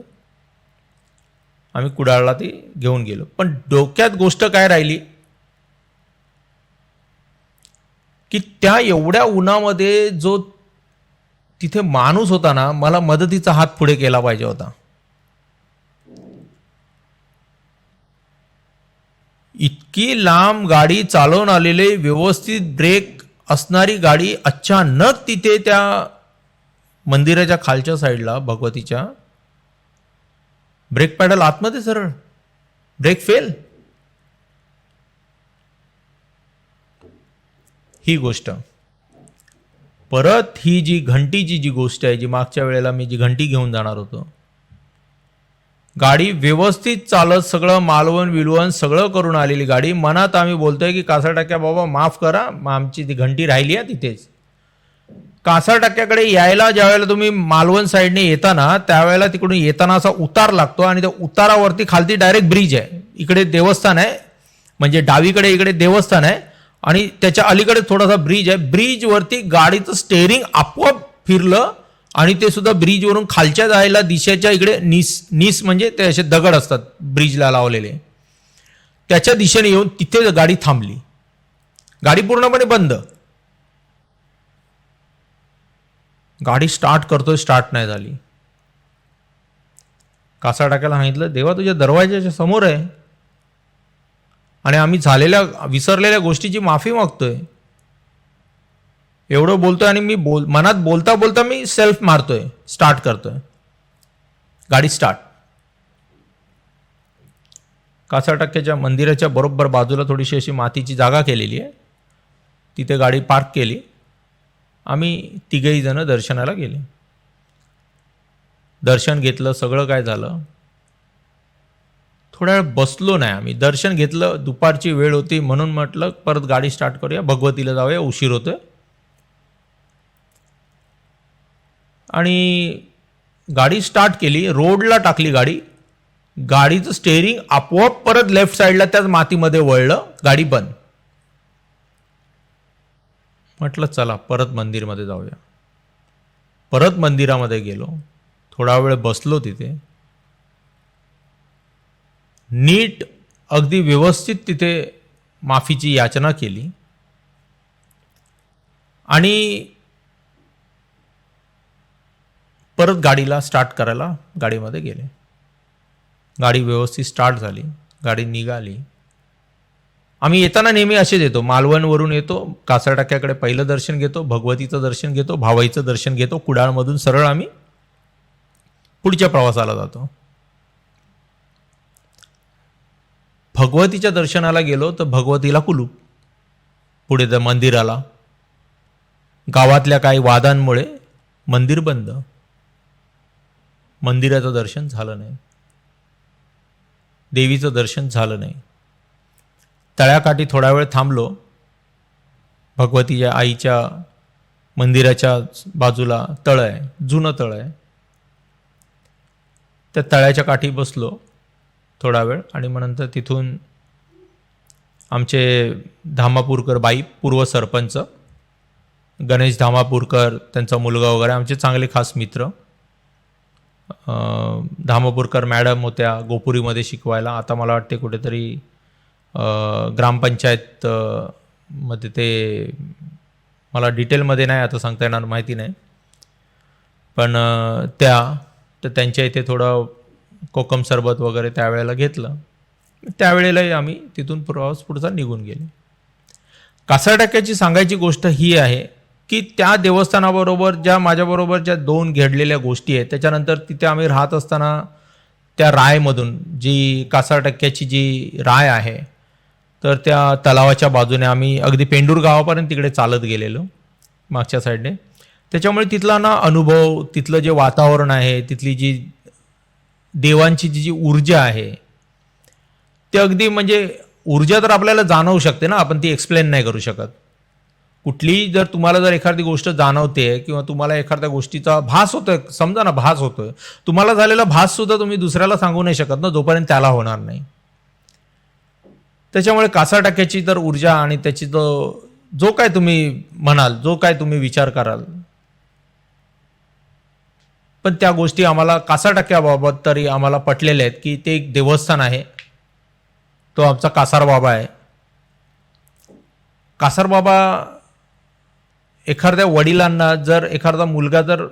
आम्ही कुडाळला ती घेऊन गेलो. पण डोक्यात गोष्ट काय राहिली की त्या एवढ्या उन्हामध्ये जो तिथे माणूस होता ना, मला मदतीचा हात पुढे केला पाहिजे होता. इतकी लांब गाडी चालवून आलेले, व्यवस्थित ब्रेक असणारी गाडी अचानक तिथे त्या मंदिराच्या खालच्या साईडला भगवतीच्या ब्रेक पॅडल आतमध्ये सरळ, ब्रेक फेल. ही गोष्ट परत, ही जी घंटीची जी गोष्ट आहे, जी मागच्या वेळेला मी जी घंटी घेऊन जाणार होतो, गाडी व्यवस्थित चालत सगळं मालवण विलवण सगळं करून आलेली गाडी. मनात आम्ही बोलतोय की कासार टक्क्या बाबा माफ करा, आमची ती घंटी राहिली आहे तिथेच. कासार टक्क्याकडे यायला ज्यावेळेला तुम्ही मालवण साईडने येताना, त्यावेळेला तिकडून येताना असा उतार लागतो आणि त्या उतारावरती खालती डायरेक्ट ब्रिज आहे. इकडे देवस्थान आहे, म्हणजे डावीकडे इकडे देवस्थान आहे आणि त्याच्या अलीकडे थोडासा ब्रिज आहे. ब्रिजवरती गाडीचं स्टेअरिंग आपोआप फिरलं आणि ते सुद्धा ब्रिजवरून खालच्या जायला दिशेच्या इकडे नीस म्हणजे ते असे दगड असतात ब्रिजला लावलेले, त्याच्या दिशेने येऊन तिथे गाडी थांबली. गाडी पूर्णपणे बंद. गाडी स्टार्ट करतोय, स्टार्ट नाही झाली. कासार टाकायला सांगितलं, देवा तुझ्या दरवाजाच्या समोर आहे. आणि आम्ही विसरलेल्या गोष्टीची माफी मागतोय. एवढं बोलतोय आणि मी मनात बोलता बोलता मी सेल्फ मारतोय, स्टार्ट करतोय. गाडी स्टार्ट. कासारटक्क्याच्या मंदिराच्या बरोबर बाजूला थोडीशी अशी मातीची जागा केलेली आहे, तिथे गाडी पार्क केली. आम्ही तिघही जण दर्शनाला गेले. दर्शन घेतलं, सगळं काय झालं. थोड्या वेळ बसलो नाही आम्ही. दर्शन घेतलं, दुपारची वेळ होती म्हणून म्हटलं परत गाडी स्टार्ट करूया, भगवतीला जाऊया, उशीर होतोय. आणि गाडी स्टार्ट केली, रोडला टाकली गाडी. गाडीचं स्टेअरिंग आपोआप परत लेफ्ट साईडला त्याच मातीमध्ये वळलं, गाडी बंद. म्हटलं चला परत मंदिरमध्ये जाऊया. परत मंदिरामध्ये गेलो, थोडा वेळ बसलो तिथे. नीट अगदी व्यवस्थित तिथे माफीची याचना केली आणि परत गाडीला स्टार्ट करायला गाडीमध्ये गेले. गाडी व्यवस्थित स्टार्ट झाली, गाडी निघाली. आम्ही येताना नेहमी असेच येतो, मालवणवरून येतो, कासारटक्क्याकडे पहिलं दर्शन घेतो, भगवतीचं दर्शन घेतो, भावाईचं दर्शन घेतो, कुडाळमधून सरळ आम्ही पुढच्या प्रवासाला जातो. भगवतीच्या दर्शनाला गेलो तर भगवतीला कुलूप, पुढे त्या मंदिराला. गावातल्या काही वादांमुळे मंदिर बंद, मंदिराचं दर्शन झालं नाही, देवीचं दर्शन झालं नाही. तळ्याकाठी थोडा वेळ थांबलो. भगवतीच्या आईच्या मंदिराच्या बाजूला तळ आहे, जुनं तळ आहे. त्या तळ्याच्या काठी बसलो थोडा वेळ आणि मग नंतर तिथून आमचे धामापूरकर बाई, पूर्व सरपंच गणेश धामापूरकर, त्यांचा मुलगा वगैरे, आमचे चांगले खास मित्र. धामापूरकर मॅडम होत्या गोपुरीमध्ये शिकवायला. आता मला वाटते कुठेतरी ग्रामपंचायत मध्ये, ते मला डिटेलमध्ये नाही आता सांगता येणार, माहिती नाही. पण तर त्यांच्या इथे थोडं कोकम सरबत वगैरे त्यावेळेला घेतलं. त्यावेळेलाही आम्ही तिथून प्रवास पुढचा निघून गेले. कासारटक्क्याची सांगायची गोष्ट ही आहे की त्या देवस्थानाबरोबर माझ्याबरोबर ज्या 2 घडलेल्या गोष्टी आहेत, त्याच्यानंतर तिथे आम्ही राहत असताना त्या रायमधून, जी कासारटक्क्याची जी राय आहे, तर त्या तलावाच्या बाजूने आम्ही अगदी पेंडूर गावापर्यंत तिकडे चालत गेलेलो मागच्या साईडने. त्याच्यामुळे तिथला ना अनुभव, तिथलं जे वातावरण आहे, तिथली जी देवांची जी ऊर्जा आहे, ते अगदी म्हणजे ऊर्जा तर आपल्याला जाणवू शकते ना, आपण ती एक्सप्लेन नाही करू शकत. कुठलीही जर तुम्हाला जर एखादी गोष्ट जाणवते किंवा तुम्हाला एखाद्या गोष्टीचा भास होतोय, समजा ना भास होतोय, तुम्हाला झालेला भास सुद्धा तुम्ही दुसऱ्याला सांगू नाही शकत ना, जोपर्यंत त्याला होणार नाही. त्याच्यामुळे कासारटक्क्याची तर ऊर्जा आणि त्याची जो काय तुम्ही म्हणाल, जो काय तुम्ही विचार कराल, पण त्या गोष्टी आम्हाला कासारटक्क्याबाबत तरी आम्हाला पटलेल्या आहेत की ते एक देवस्थान आहे. तो आमचा कासारबाबा आहे. कासारबाबा एखाद्या वडिलांना, जर एखादा मुलगा, जर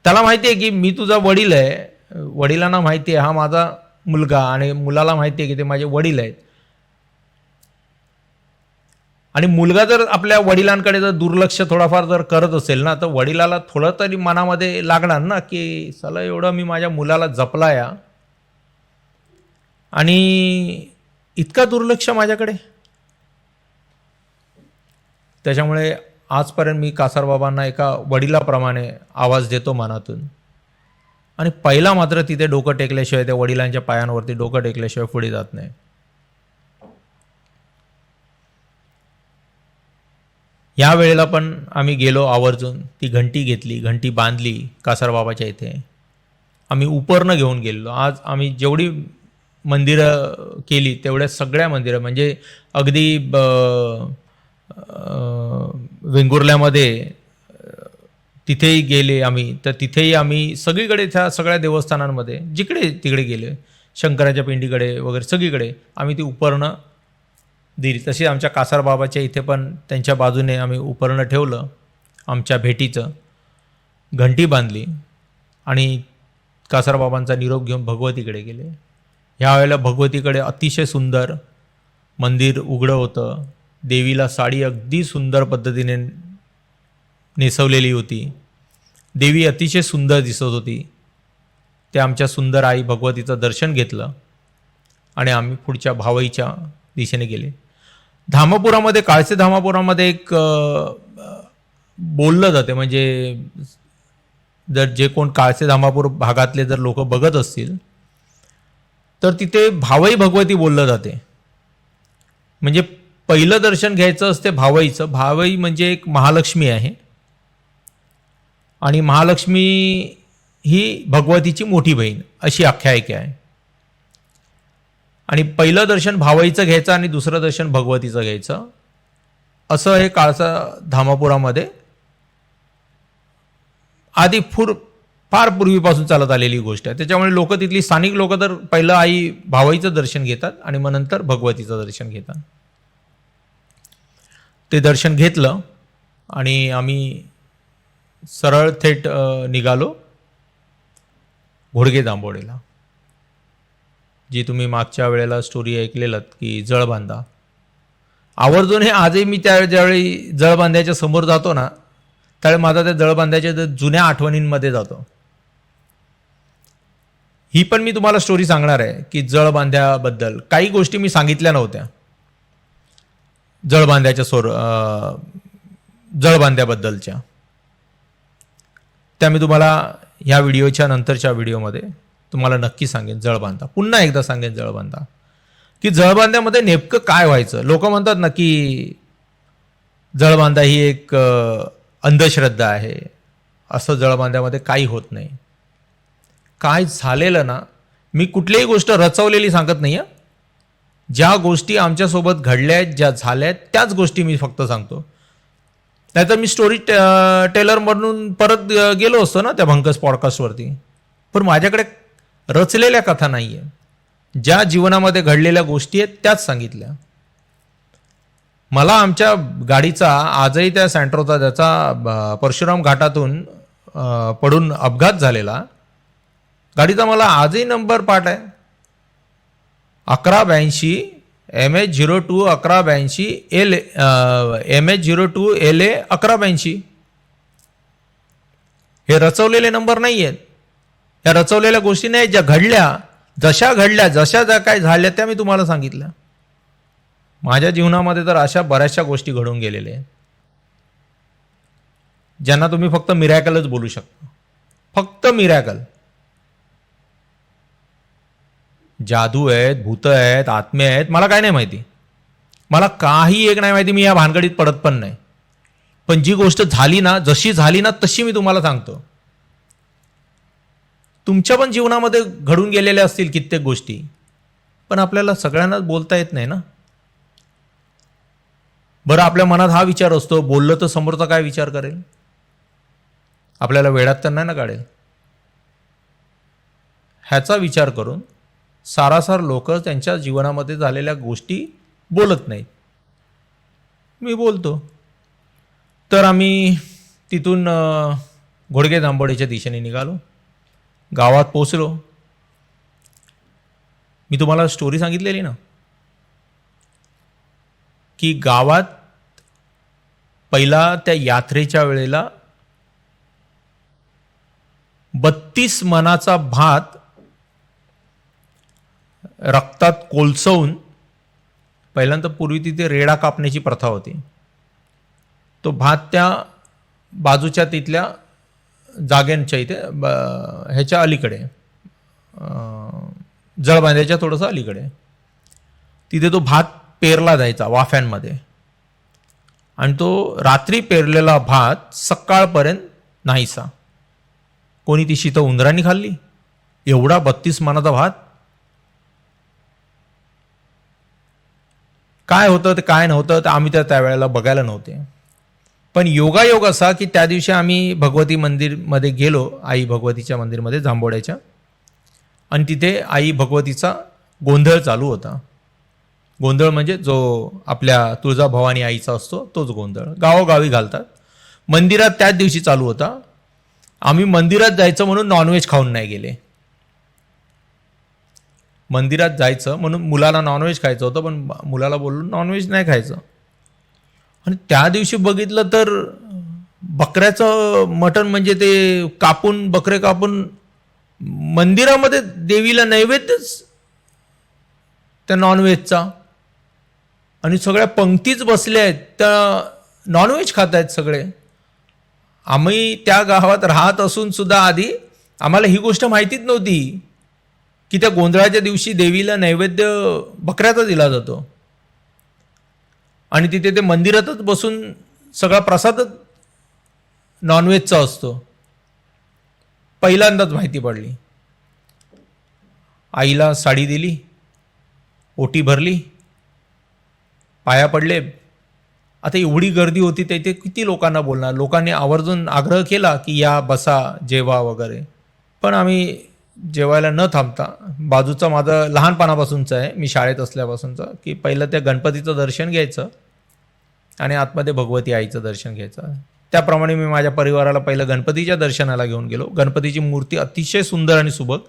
त्याला माहिती आहे की मी तुझा वडील आहे, वडिलांना माहिती आहे हा माझा मुलगा, आणि मुलाला माहिती आहे की ते माझे वडील आहेत, आणि मुलगा जर आपल्या वडिलांकडे जर दुर्लक्ष थोडाफार जर करत असेल ना, तर वडिलाला थोडं तरी मनामध्ये लागणार ना की चला एवढं मी माझ्या मुलाला जपला या, आणि इतका दुर्लक्ष माझ्याकडे. त्याच्यामुळे आजपर्यंत मी कासारबाबांना एका वडिलाप्रमाणे आवाज देतो मनातून. आणि पहिला मात्र तिथे डोकं टेकल्याशिवाय, त्या वडिलांच्या पायांवरती डोकं टेकल्याशिवाय पुढे जात नाही. या वेळेला पण आम्ही गेलो आवर्जून, ती घंटी घेतली, घंटी बांधली कासारबाबाच्या इथे. आम्ही उपरनं घेऊन गेलो. आज आम्ही जेवढी मंदिरं केली तेवढ्या सगळ्या मंदिरं, म्हणजे अगदी वेंगुर्ल्यामध्ये तिथेही गेले आम्ही, तर तिथेही आम्ही सगळीकडे, त्या सगळ्या देवस्थानांमध्ये जिकडे तिकडे गेले, शंकराच्या पिंडीकडे वगैरे सगळीकडे आम्ही ती उपरणं दिली. तशी आमच्या कासारबाबाच्या इथे पण त्यांच्या बाजूने आम्ही उपरणं ठेवलं आमच्या भेटीचं, घंटी बांधली आणि कासारबाबांचा निरोप घेऊन भगवतीकडे गेले. ह्या वेळेला भगवतीकडे अतिशय सुंदर मंदिर उघडं होतं. देवीला साडी अगदी सुंदर पद्धतीने नेसवलेली होती. देवी अतिशय सुंदर दिसत होती. ते आमच्या सुंदर आई भगवतीचं दर्शन घेतलं आणि आम्ही पुढच्या भावईच्या दिशेने गेले. धामापुरामध्ये, काळसे धामापुरामध्ये एक बोललं जाते, म्हणजे जर जे कोण काळसे धामापूर भागातले जर लोक बघत असतील तर तिथे भावई भगवती बोललं जाते. म्हणजे पहिलं दर्शन घ्यायचं असते भावईचं. भावई म्हणजे एक महालक्ष्मी आहे आणि महालक्ष्मी ही भगवतीची मोठी बहीण अशी आख्यायिका आहे. आणि पहिलं दर्शन भावईचं घ्यायचं आणि दुसरं दर्शन भगवतीचं घ्यायचं, असं हे काळसा धामापुरामध्ये आधी फार पूर्वीपासून चालत आलेली गोष्ट आहे. त्याच्यामुळे लोक, तिथली स्थानिक लोक तर पहिलं आई भावईचं दर्शन घेतात आणि मग नंतर भगवतीचं दर्शन घेतात. ते दर्शन घेतलं आणि आम्ही सरळ थेट निघालो घोडगे जांभोळेला. जी तुम्ही मागच्या वेळेला स्टोरी ऐकलेलात की जळबांधा, आवर्जून हे आजही मी ज्यावेळी जळबांध्याच्या समोर जातो ना, त्यावेळी माझा त्या जळबांध्याच्या जुन्या आठवणींमध्ये जातो. ही पण मी तुम्हाला स्टोरी सांगणार आहे की जळबांध्याबद्दल काही गोष्टी मी सांगितल्या नव्हत्या. जळबांध्याच्या जळबांध्याबद्दलच्या त्या मी तुम्हाला ह्या व्हिडिओच्या नंतरच्या व्हिडिओमध्ये तुम्हाला नक्की सांगेन. जळबांधा पुन्हा एकदा सांगेन जळबांधा, की जळबांध्यामध्ये नेमकं काय व्हायचं. लोक म्हणतात ना की जळबांधा ही एक अंधश्रद्धा आहे. असं जळबांध्यामध्ये काही होत नाही. काय झालेलं ना, मी कुठलीही गोष्ट रचवलेली सांगत नाही. ज्या गोष्टी आमच्यासोबत घडल्या आहेत, ज्या झाल्या आहेत, त्याच गोष्टी मी फक्त सांगतो. नाहीतर मी स्टोरी टेलर म्हणून परत गेलो असतो ना त्या भंकस पॉडकास्टवरती. पण माझ्याकडे रचलेल्या कथा नाही आहे. ज्या जीवनामध्ये घडलेल्या गोष्टी आहेत त्याच सांगितल्या. मला आमच्या गाडीचा आजही त्या सँट्रोचा, ज्याचा परशुराम घाटातून पडून अपघात झालेला, गाडीचा मला आजही नंबर पाठ आहे. 1182 MH02 1182 MH02 LA 1182. हे रचवलेले नंबर नाही आहेत. या रचवलेल्या गोष्टी नाही, ज्या घडल्या, जशा ज्या काय झाल्या त्या मी तुम्हाला सांगितल्या. माझ्या जीवनामध्ये तर अशा बऱ्याचशा गोष्टी घडून गेलेल्या आहेत ज्यांना तुम्ही फक्त मिरॅकलच बोलू शकता. फक्त मिरॅकल. जादू आहेत, भूत आहेत, आत्मे आहेत, मला काय नाही माहिती. मला काही एक नाही माहिती. मी या भानगडीत पडत पण नाही. पण जी गोष्ट झाली ना, जशी झाली ना तशी मी तुम्हाला सांगतो. तुमच्या पण जीवनामध्ये घडून गेलेल्या असतील कित्येक गोष्टी, पण आपल्याला सगळ्यांनाच बोलता येत नाही ना. बरं, आपल्या मनात हा विचार असतो, बोललं तर समोरचा काय विचार करेल, आपल्याला वेळात तर नाही ना काढेल. ह्याचा विचार करून सारासार लोक त्यांच्या जीवनामध्ये झालेल्या गोष्टी बोलत नाहीत. मी बोलतो. तर आम्ही तिथून घोडगे जांभोळेच्या दिशेने निघालो. गावात पोचलो. मी तुम्हाला स्टोरी सांगितलेली ना की गावात पहिला त्या यात्रेच्या वेळेला 32 मनाचा भात रक्तात कोलसवून, पहिल्यांदा पूर्वी तिथे रेडा कापण्याची प्रथा होती. तो भात त्या बाजूच्या तिथल्या जाग्यांच्या इथे ह्याच्या अलीकडे, जळबांध्याच्या थोडंसं अलीकडे, तिथे तो भात पेरला जायचा वाफ्यांमध्ये. आणि तो रात्री पेरलेला भात सकाळपर्यंत नाहीसा. कोणी ती शीतं उंदरांनी खाल्ली? एवढा 32 मनाचा भात. काय होतं ते काय नव्हतं तर आम्ही त्यावेळेला बघायला नव्हते. पण योगायोग असा की त्या दिवशी आम्ही भगवती मंदिरमध्ये गेलो, आई भगवतीच्या मंदिरमध्ये जांभोळ्याच्या. आणि तिथे आई भगवतीचा गोंधळ चालू होता. गोंधळ म्हणजे जो आपल्या तुळजाभवानी आईचा असतो तोच गोंधळ गावोगावी घालतात. मंदिरात त्याच दिवशी चालू होता. आम्ही मंदिरात जायचं म्हणून नॉनव्हेज खाऊन नाही गेले. मंदिरात जायचं म्हणून मुलाला नॉनव्हेज खायचं होतं, पण मुलाला बोलून नॉनव्हेज नाही खायचं. आणि त्या दिवशी बघितलं तर बकऱ्याचं मटण म्हणजे ते कापून, बकरे कापून मंदिरामध्ये देवीला नैवेद्यच त्या नॉनव्हेजचा. आणि सगळ्या पंक्तीच बसल्या आहेत, त्या नॉनव्हेज खात आहेत सगळे. आम्ही त्या गावात राहत असून सुद्धा आधी आम्हाला ही गोष्ट माहितीच नव्हती की त्या गोंधळाच्या दिवशी देवीला नैवेद्य बकऱ्याचा दिला जातो. आणि तिथे ते मंदिरातच बसून सगळा प्रसादच नॉनव्हेजचा असतो. पहिल्यांदाच माहिती पडली. आईला साडी दिली, ओटी भरली, पाया पडले. आता एवढी गर्दी होती तिथे किती लोकांना बोलणार. लोकांनी आवर्जून आग्रह केला की या, बसा, जेवा वगैरे. पण आम्ही जेवायला न थांबता, बाजूचा माझं लहानपणापासूनचं आहे, मी शाळेत असल्यापासूनचं, की पहिलं त्या गणपतीचं दर्शन घ्यायचं आणि आतमध्ये भगवती आईचं दर्शन घ्यायचं. त्याप्रमाणे मी माझ्या परिवाराला पहिलं गणपतीच्या दर्शनाला घेऊन गेलो. गणपतीची मूर्ती अतिशय सुंदर आणि सुबक.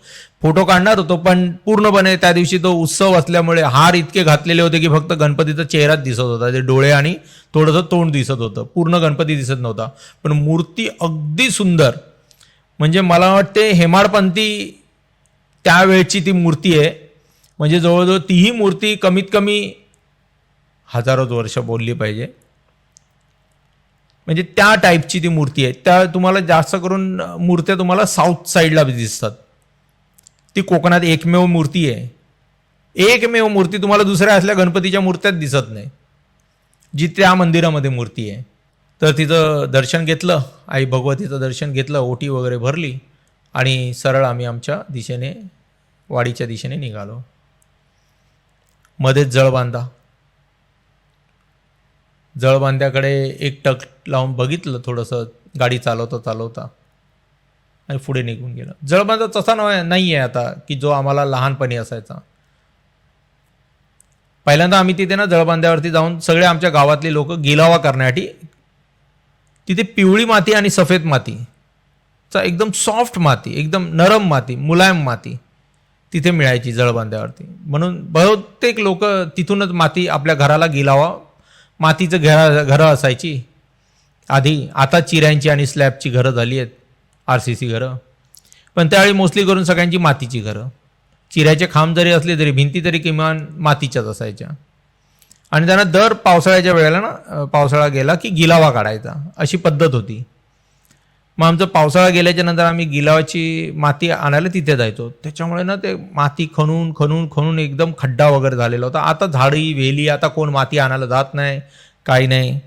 फोटो काढणार होतो, पण पूर्णपणे त्या दिवशी तो उत्सव असल्यामुळे हार इतके घातलेले होते की फक्त गणपतीचा चेहराच दिसत होता. ते डोळे आणि थोडंसं तोंड दिसत होतं, पूर्ण गणपती दिसत नव्हता. पण मूर्ती अगदी सुंदर. म्हणजे मला वाटते हेमाडपंथी त्यावेळची ती मूर्ती आहे. म्हणजे जवळजवळ तीही मूर्ती कमीत कमी हजारोच वर्ष बोलली पाहिजे. म्हणजे त्या टाईपची ती मूर्ती आहे. त्या तुम्हाला जास्त करून मूर्त्या तुम्हाला साऊथ साईडला दिसतात. ती कोकणात एकमेव मूर्ती आहे. एकमेव मूर्ती तुम्हाला दुसऱ्या असल्या गणपतीच्या मूर्त्यात दिसत नाही, जी त्या मंदिरामध्ये मूर्ती आहे. तर तिचं दर्शन घेतलं, आई भगवतीचं दर्शन घेतलं, ओटी वगैरे भरली आणि सरळ आम्ही आमच्या दिशेने, वाडीच्या दिशेने निघालो. मध्येच जळबांधा. जळबांध्याकडे एक टक लावून बघितलं थोडंसं गाडी चालवता आणि पुढे निघून गेलं. जळबांधा तसा नाही आहे आता की जो आम्हाला लहानपणी असायचा. पहिल्यांदा आम्ही तिथे ना जळबांध्यावरती जाऊन सगळे आमच्या गावातले लोक गिलावा करण्यासाठी, तिथे पिवळी माती आणि सफेद मातीचा एकदम सॉफ्ट माती, एकदम नरम माती, मुलायम माती तिथे मिळायची जळबांध्यावरती. म्हणून बहुतेक लोक तिथूनच माती आपल्या घराला गिलावा, मातीचं घरं असायची आधी. आता चिऱ्यांची आणि स्लॅबची घरं झाली आहेत, RCC घरं. पण त्यावेळी मोस्टली करून सगळ्यांची मातीची घरं. चिऱ्याचे खांब जरी असले तरी भिंती तरी किमान मातीच्याच असायच्या. आणि त्यांना दर पावसाळ्याच्या वेळेला ना, पावसाळा गेला की गिलावा काढायचा, अशी पद्धत होती. मग आमचं पावसाळा गेल्याच्या नंतर आम्ही गिलावाची माती आणायला तिथे जायचो. त्याच्यामुळे ना ते माती खणून खणून खणून एकदम खड्डा वगैरे झालेला होता. आता झाडी वेली, आता कोण माती आणायला जात नाही, काही नाही.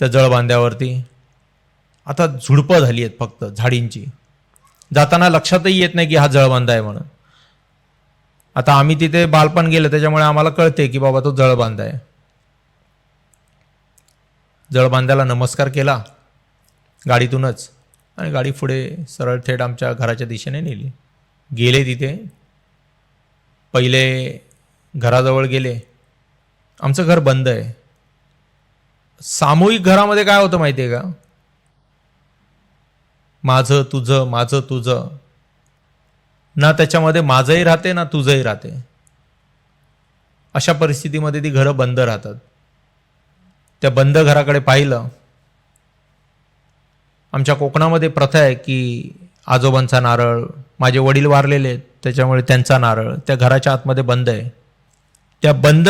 त्या जळबांध्यावरती आता झुडपं झाली आहेत फक्त झाडींची. जाताना लक्षातही येत नाही की हा जळबांधा आहे म्हणून. आता आम्ही तिथे बालपण गेलं त्याच्यामुळे आम्हाला कळते की बाबा तो जळबांधा आहे. जळबांध्याला नमस्कार केला गाडीतूनच आणि गाडी पुढे सरळ थेट आमच्या घराच्या दिशेने नेली. गेले तिथे, पहिले घराजवळ गेले. आमचं घर बंद आहे. सामूहिक घरामध्ये काय होतं माहिती आहे का, माझं तुझं, माझं तुझं, ना त्याच्यामध्ये माझंही राहते ना तुझंही राहते. अशा परिस्थितीमध्ये ती घरं बंद राहतात. त्या बंद घराकडे पाहिलं. आमच्या कोकणामध्ये प्रथा आहे की आजोबांचा नारळ, माझे वडील वारलेले आहेत त्याच्यामुळे त्यांचा नारळ त्या घराच्या आतमध्ये बंद आहे. त्या बंद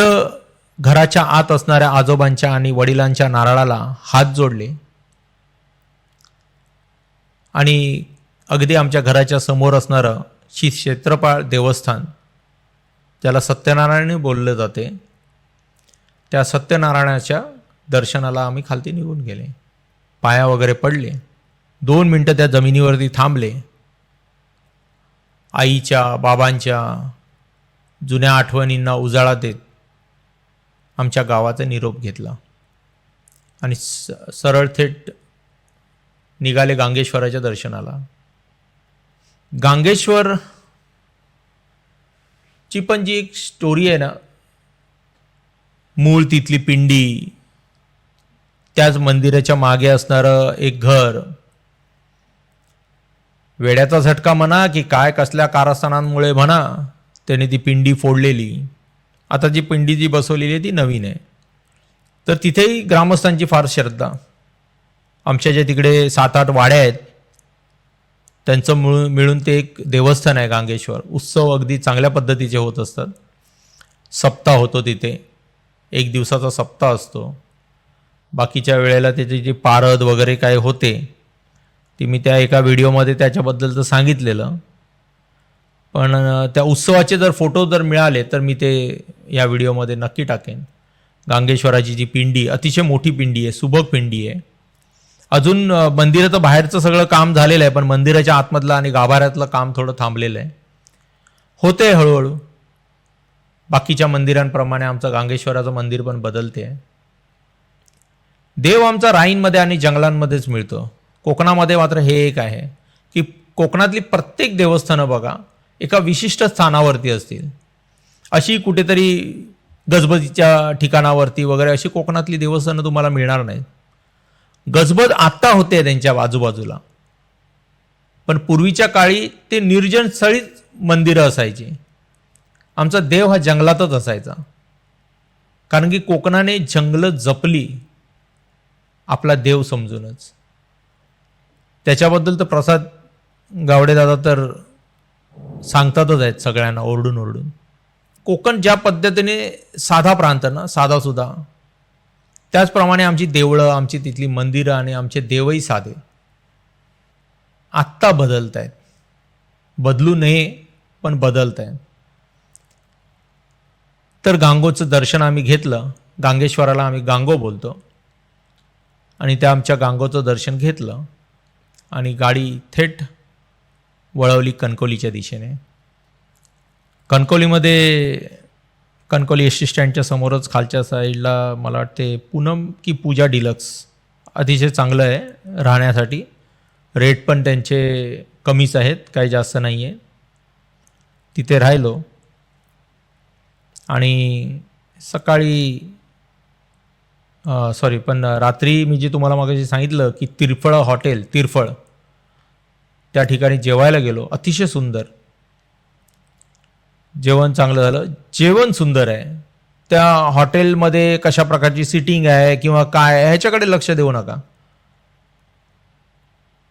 घराच्या आत असणाऱ्या आजोबांच्या आणि वडिलांच्या नारळाला हात जोडले आणि अगदी आमच्या घराच्या समोर असणारं श्री क्षेत्रपाळ देवस्थान, ज्याला सत्यनारायण बोलले जाते, त्या सत्यनारायणाच्या दर्शनाला आम्ही खालती निघून गेले. पाया वगैरे पडले. 2 मिनटं त्या जमिनीवरती थांबले. आईच्या, बाबांच्या जुन्या आठवणींना उजाळा देत आमच्या गावाचा निरोप घेतला आणि सरळ थेट निघाले गांगेश्वराच्या दर्शनाला. गांगेश्वर ची पण जी एक स्टोरी आहे ना, मूळ तिथली पिंडी, त्याच मंदिराच्या मागे असणारं एक घर, वेड्याचा झटका म्हणा की काय कसल्या कारस्थानांमुळे म्हणा, त्याने ती पिंडी फोडलेली. आता जी पिंडी जी बसवलेली आहे ती नवीन आहे. तर तिथेही ग्रामस्थांची फार श्रद्धा. आमच्या ज्या तिकडे 7-8 वाड्या आहेत त्यांचं मिळून ते एक देवस्थान आहे गांगेश्वर. उत्सव अगदी चांगल्या पद्धतीचे होत असतात. सप्ताह होतो तिथे, 1 दिवसाचा सप्ताह असतो. बाकीच्या वेळेला त्याची जी पारद वगैरे काय होते ती मी त्या एका व्हिडिओमध्ये त्याच्याबद्दल तर सांगितलेलं. पण त्या उत्सवाचे जर फोटो जर मिळाले तर मी ते या व्हिडिओमध्ये नक्की टाकेन. गांगेश्वराची जी पिंडी अतिशय मोठी पिंडी आहे, सुबक पिंडी आहे. अजून मंदिराचं बाहेरचं सगळं काम झालेलं आहे, पण मंदिराच्या आतमधलं आणि गाभाऱ्यातलं काम थोडं थांबलेलं आहे. होते हळूहळू. बाकीच्या मंदिरांप्रमाणे आमचं गांगेश्वराचं मंदिर पण बदलते आहे. देव आमचा राईंमध्ये आणि जंगलांमध्येच मिळतो. कोकणामध्ये मात्र हे एक आहे की कोकणातली प्रत्येक देवस्थानं बघा एका विशिष्ट स्थानावरती असतील. अशी कुठेतरी गजबजीच्या ठिकाणावरती वगैरे अशी कोकणातली देवस्थानं तुम्हाला मिळणार नाहीत. गजबज आत्ता होते त्यांच्या आजूबाजूला, पण पूर्वीच्या काळी ते निर्जन स्थळीच मंदिरं असायची. आमचा देव हा जंगलातच असायचा, कारण की कोकणाने जंगलं जपली आपला देव समजूनच. त्याच्याबद्दल तर प्रसाद गावडे दादा तर सांगतातच आहेत सगळ्यांना ओरडून ओरडून. कोकण ज्या पद्धतीने साधा प्रांत ना, साधासुद्धा, त्याचप्रमाणे आमची देवळं, आमची तिथली मंदिरं आणि आमचे देवही साधे. आत्ता बदलत आहेत. बदलू नये पण बदलत आहेत. तर गांगोचं दर्शन आम्ही घेतलं. गांगेश्वराला आम्ही गांगो बोलतो. आणि त्या आमच्या गांगोचं दर्शन घेतलं आणि गाडी थेट वळवली कणकवलीच्या दिशेने. कणकवली एस टी स्टँडच्या समोरच खालच्या साईडला मला वाटते पूनम की पूजा डिलक्स अतिशय चांगलं आहे राहण्यासाठी. रेट पण त्यांचे कमीच आहेत, काही जास्त नाही आहे. तिथे राहिलो आणि सकाळी पण रात्री मी जे तुम्हाला मागाशी सांगितलं की तिरफळ हॉटेल, तिरफळ, त्या ठिकाणी जेवायला गेलो. अतिशय सुंदर जेवण, चांगलं झालं. जेवण सुंदर आहे. त्या हॉटेलमध्ये कशा प्रकारची सिटिंग आहे किंवा काय ह्याच्याकडे लक्ष देऊ नका.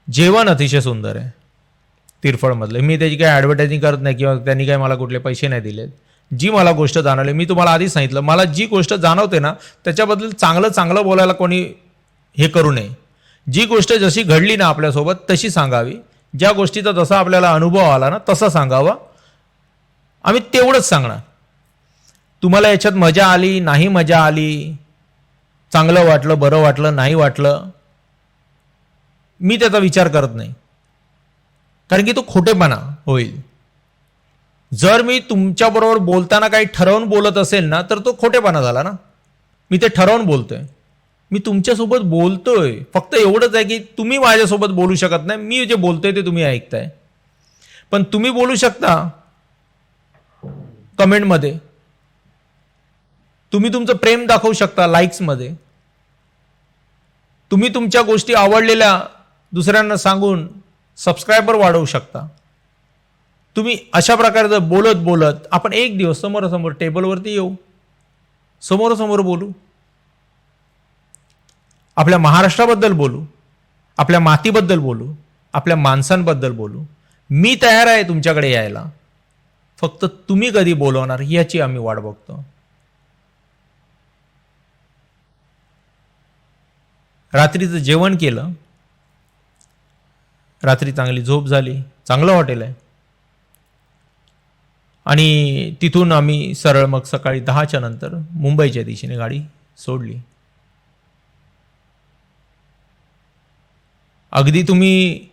जेवण अतिशय सुंदर आहे तिरफळमधलं. मी त्याची काही ॲडव्हर्टायझिंग करत नाही किंवा त्यांनी काही मला कुठले पैसे नाही दिलेत. जी मला गोष्ट जाणवली, मी तुम्हाला आधीच सांगितलं, मला जी गोष्ट जाणवते ना त्याच्याबद्दल चांगलं बोलायला कोणी हे करू नये. जी गोष्ट जशी घडली ना आपल्यासोबत तशी सांगावी. ज्या गोष्टीचा जसा आपल्याला अनुभव आला ना तसा सांगावा. आम्ही तेवढंच सांगणार. तुम्हाला याच्यात मजा आली, नाही मजा आली, चांगलं वाटलं, बरं वाटलं, नाही वाटलं, मी त्याचा विचार करत नाही, कारण की तो खोटेपणा होईल. जर मी तुमच्याबरोबर बोलताना काही ठरवून बोलत असेल ना तर तो खोटेपणा झाला ना. मी ते ठरवून बोलतोय. मी तुमच्यासोबत बोलतोय, फक्त एवढंच आहे की तुम्ही माझ्यासोबत बोलू शकत नाही. मी जे बोलतोय ते तुम्ही ऐकताय. पण तुम्ही बोलू शकता कमेंटमध्ये. तुम्ही तुमचं प्रेम दाखवू शकता लाईक्समध्ये. तुम्ही तुमच्या गोष्टी आवडलेल्या दुसऱ्यांना सांगून सबस्क्रायबर वाढवू शकता. तुम्ही अशा प्रकारे जर बोलत आपण एक दिवस समोरासमोर टेबलवरती येऊ, समोरासमोर बोलू, आपल्या महाराष्ट्राबद्दल बोलू, आपल्या मातीबद्दल बोलू, आपल्या माणसांबद्दल बोलू. मी तयार आहे तुमच्याकडे यायला. फक्त तुम्ही कधी बोलवणार याची आम्ही वाट बघतो. रात्रीचं जेवण केलं, रात्री चांगली झोप झाली. चांगलं हॉटेल आहे. आणि तिथून आम्ही सरळ मग सकाळी 10च्या नंतर मुंबईच्या दिशेने गाडी सोडली. अगदी तुम्ही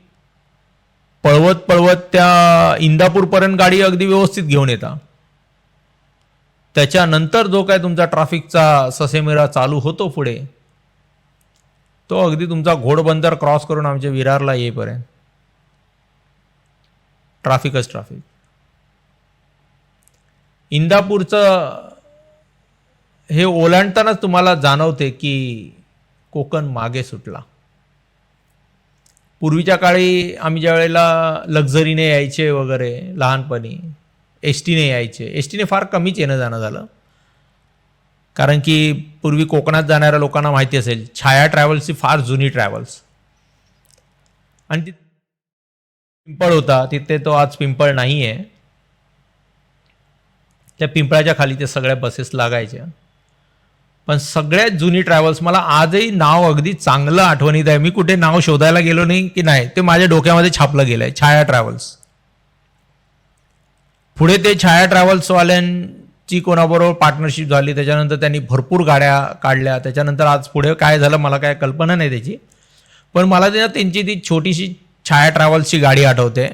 पळवत त्या इंदापूरपर्यंत गाडी अगदी व्यवस्थित घेऊन येता. त्याच्यानंतर जो काय तुमचा ट्रॅफिकचा ससेमिरा चालू होतो पुढे, तो अगदी तुमचा घोडबंदर क्रॉस करून आमच्या विरारला येईपर्यंत ट्रॅफिकच ट्रॅफिक. इंदापूरचं हे ओलांडतानाच तुम्हाला जाणवते की कोकण मागे सुटला. पूर्वीच्या काळी आम्ही ज्या वेळेला लक्झरीने यायचे वगैरे लहानपणी, एस टीने यायचे. एस टीने फार कमीच येणं जाणं झालं, कारण की पूर्वी कोकणात जाणाऱ्या लोकांना माहिती असेल छाया ट्रॅव्हल्सची फार जुनी ट्रॅव्हल्स, आणि ती पिंपळ होता तिथे, तो आज पिंपळ नाही आहे. त्या पिंपळाच्या खाली ते सगळ्या बसेस लागायच्या. पण सगळ्यात जुनी ट्रॅव्हल्स, मला आजही नाव अगदी चांगलं आठवणीत आहे. मी कुठे नाव शोधायला गेलो नाही की नाही, ते माझ्या डोक्यामध्ये छापलं गेलं आहे, छाया ट्रॅव्हल्स. पुढे ते छाया ट्रॅव्हल्सवाल्यांची कोणाबरोबर पार्टनरशिप झाली, त्याच्यानंतर त्यांनी भरपूर गाड्या काढल्या. त्याच्यानंतर आज पुढे काय झालं मला काय कल्पना नाही त्याची, पण मला त्यांची ती छोटीशी छाया ट्रॅव्हल्सची गाडी आठवते.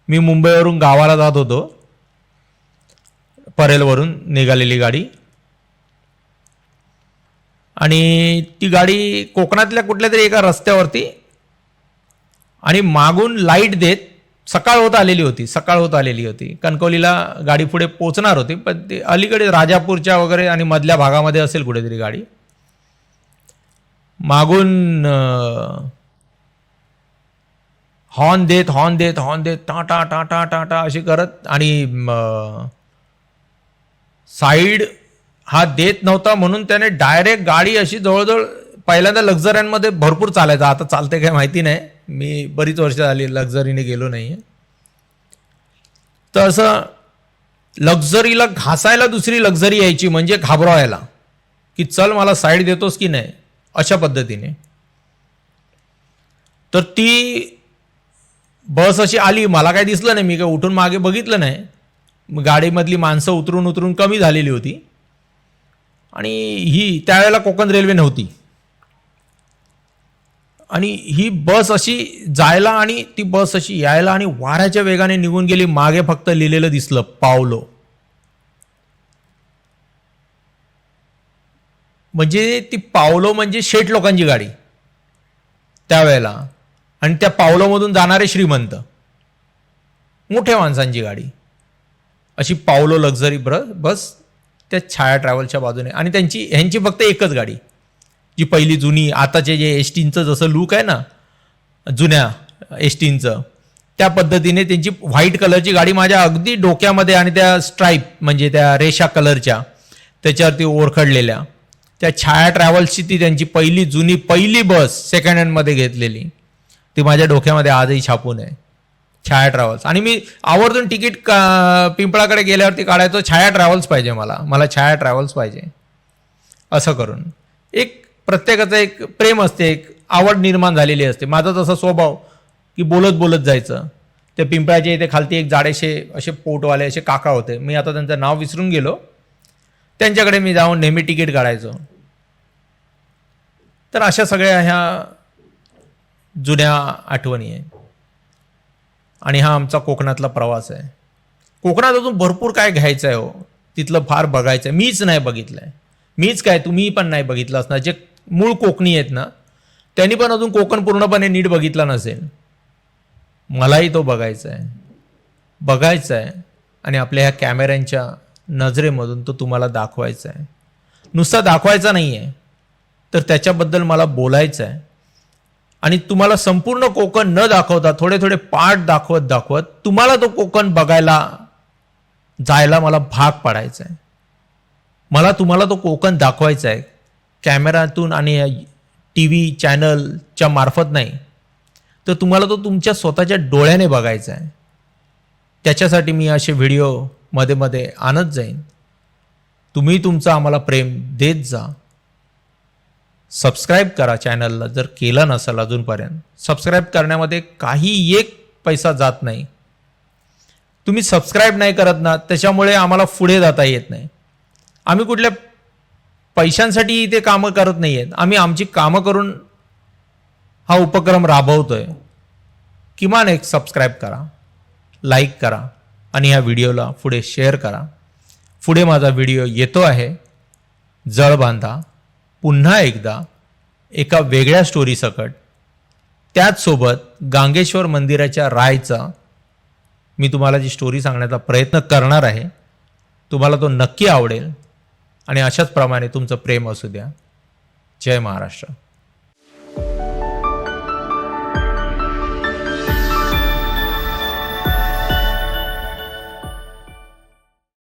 मी मुंबईवरून गावाला जात होतो, परेलवरून निघालेली गाडी, आणि ती गाडी कोकणातल्या कुठल्या तरी एका रस्त्यावरती, आणि मागून लाईट देत सकाळ होत आलेली होती. कणकवलीला गाडी पुढे पोचणार होती, पण ती अलीकडे राजापूरच्या वगैरे आणि मधल्या भागामध्ये असेल कुठेतरी गाडी. मागून हॉर्न देत टाटा टाटा टाटा अशी करत, आणि साईड हा देत नव्हता म्हणून त्याने डायरेक्ट गाडी अशी जवळजवळ, पहिल्यांदा लक्झऱ्यांमध्ये भरपूर चालायचा, आता चालते काय माहिती नाही, मी बरीच वर्ष झाली लक्झरीने गेलो नाही. तर असं लक्झरीला घासायला दुसरी लक्झरी यायची, म्हणजे घाबरवायला की चल मला साईड देतोस की नाही, अशा पद्धतीने. तर ती बस अशी आली, मला काय दिसलं नाही, मी काय उठून मागे बघितलं नाही. गाडीमधली माणसं उतरून कमी झालेली होती, आणि ही त्यावेळेला कोकण रेल्वे नव्हती, आणि ही बस अशी जायला आणि ती बस अशी यायला, आणि वाऱ्याच्या वेगाने निघून गेली. मागे फक्त लिहिलेलं दिसलं पावलो. म्हणजे ती पावलो म्हणजे शेठ लोकांची गाडी त्यावेळेला, आणि त्या पावलोमधून जाणारे श्रीमंत मोठ्या माणसांची गाडी, अशी पावलो लक्झरी बस त्या छाया ट्रॅव्हल्सच्या बाजूने. आणि ह्यांची फक्त एकच गाडी, जी पहिली जुनी, आताचे जे एस टींचं जसं लुक आहे ना जुन्या एस टींचं, त्या पद्धतीने त्यांची व्हाईट कलरची गाडी माझ्या अगदी डोक्यामध्ये, आणि त्या स्ट्राईप म्हणजे त्या रेषा कलरच्या त्याच्यावरती ओरखडलेल्या त्या छाया ट्रॅव्हल्सची ती त्यांची पहिली बस सेकंड हँडमध्ये घेतलेली, ती माझ्या डोक्यामध्ये आजही छापून आहे, छाया ट्रॅव्हल्स. आणि मी आवर्जून तिकीट पिंपळाकडे गेल्यावरती काढायचो, छाया ट्रॅव्हल्स पाहिजे मला छाया ट्रॅव्हल्स पाहिजे. असं करून एक प्रत्येकाचं एक प्रेम असते, एक आवड निर्माण झालेली असते. माझा तसा स्वभाव की बोलत जायचं. त्या पिंपळाच्या इथे खालती एक जाडेशे असे पोटवाले असे काका होते, मी आता त्यांचं नाव विसरून गेलो, त्यांच्याकडे मी जाऊन नेहमी तिकीट काढायचो. तर अशा सगळ्या ह्या जुन्या आठवणी आहेत, आणि हा आमचा कोकणातला प्रवास आहे. कोकणात अजून भरपूर काय घ्यायचं आहे हो, तिथलं फार बघायचं आहे. मीच नाही बघितलं आहे, मीच काय तुम्ही पण नाही बघितलं असणार. जे मूळ कोकणी आहेत ना, त्यांनी पण अजून कोकण पूर्णपणे नीट बघितला नसेल. मलाही तो बघायचा आहे, आणि आपल्या ह्या कॅमेऱ्यांच्या नजरेमधून तो तुम्हाला दाखवायचा आहे. नुसता दाखवायचा नाही आहे, तर त्याच्याबद्दल मला बोलायचं आहे. आणि तुम्हाला संपूर्ण कोकण न दाखवता थोडे पार्ट दाखवत तुम्हाला तो कोकण बघायला जायला मला भाग पाडायचा आहे. मला तुम्हाला तो कोकण दाखवायचा आहे, कॅमेऱ्यातून आणि टी व्ही चॅनलच्या मार्फत नाही, तर तुम्हाला तो तुमच्या स्वतःच्या डोळ्याने बघायचा आहे. त्याच्यासाठी मी असे व्हिडिओ मध्ये आणत जाईन. तुम्ही तुमचं आम्हाला प्रेम देत जा. सबस्क्राईब करा चॅनलला जर केलं नसेल अजूनपर्यंत. सबस्क्राईब करण्यामध्ये काही एक पैसा जात नाही. तुम्ही सबस्क्राईब नाही करत ना, त्याच्यामुळे आम्हाला पुढे जाता येत नाही. आम्ही कुठल्या पैशांसाठी इथे कामं करत नाही आहेत, आम्ही आमची कामं करून हा उपक्रम राबवतोय. किमान एक सबस्क्राईब करा, लाईक करा, आणि ह्या व्हिडिओला पुढे शेअर करा. पुढे माझा व्हिडिओ येतो आहे, जळबांधा, पुन्हा एकदा एका वेगळ्या स्टोरीसकट. त्याचसोबत गांगेश्वर मंदिराच्या रायचा मी तुम्हाला जी स्टोरी सांगण्याचा प्रयत्न करणार आहे. तुम्हाला तो नक्की आवडेल, आणि अशाच प्रमाणे तुमचं प्रेम असू द्या. जय महाराष्ट्र.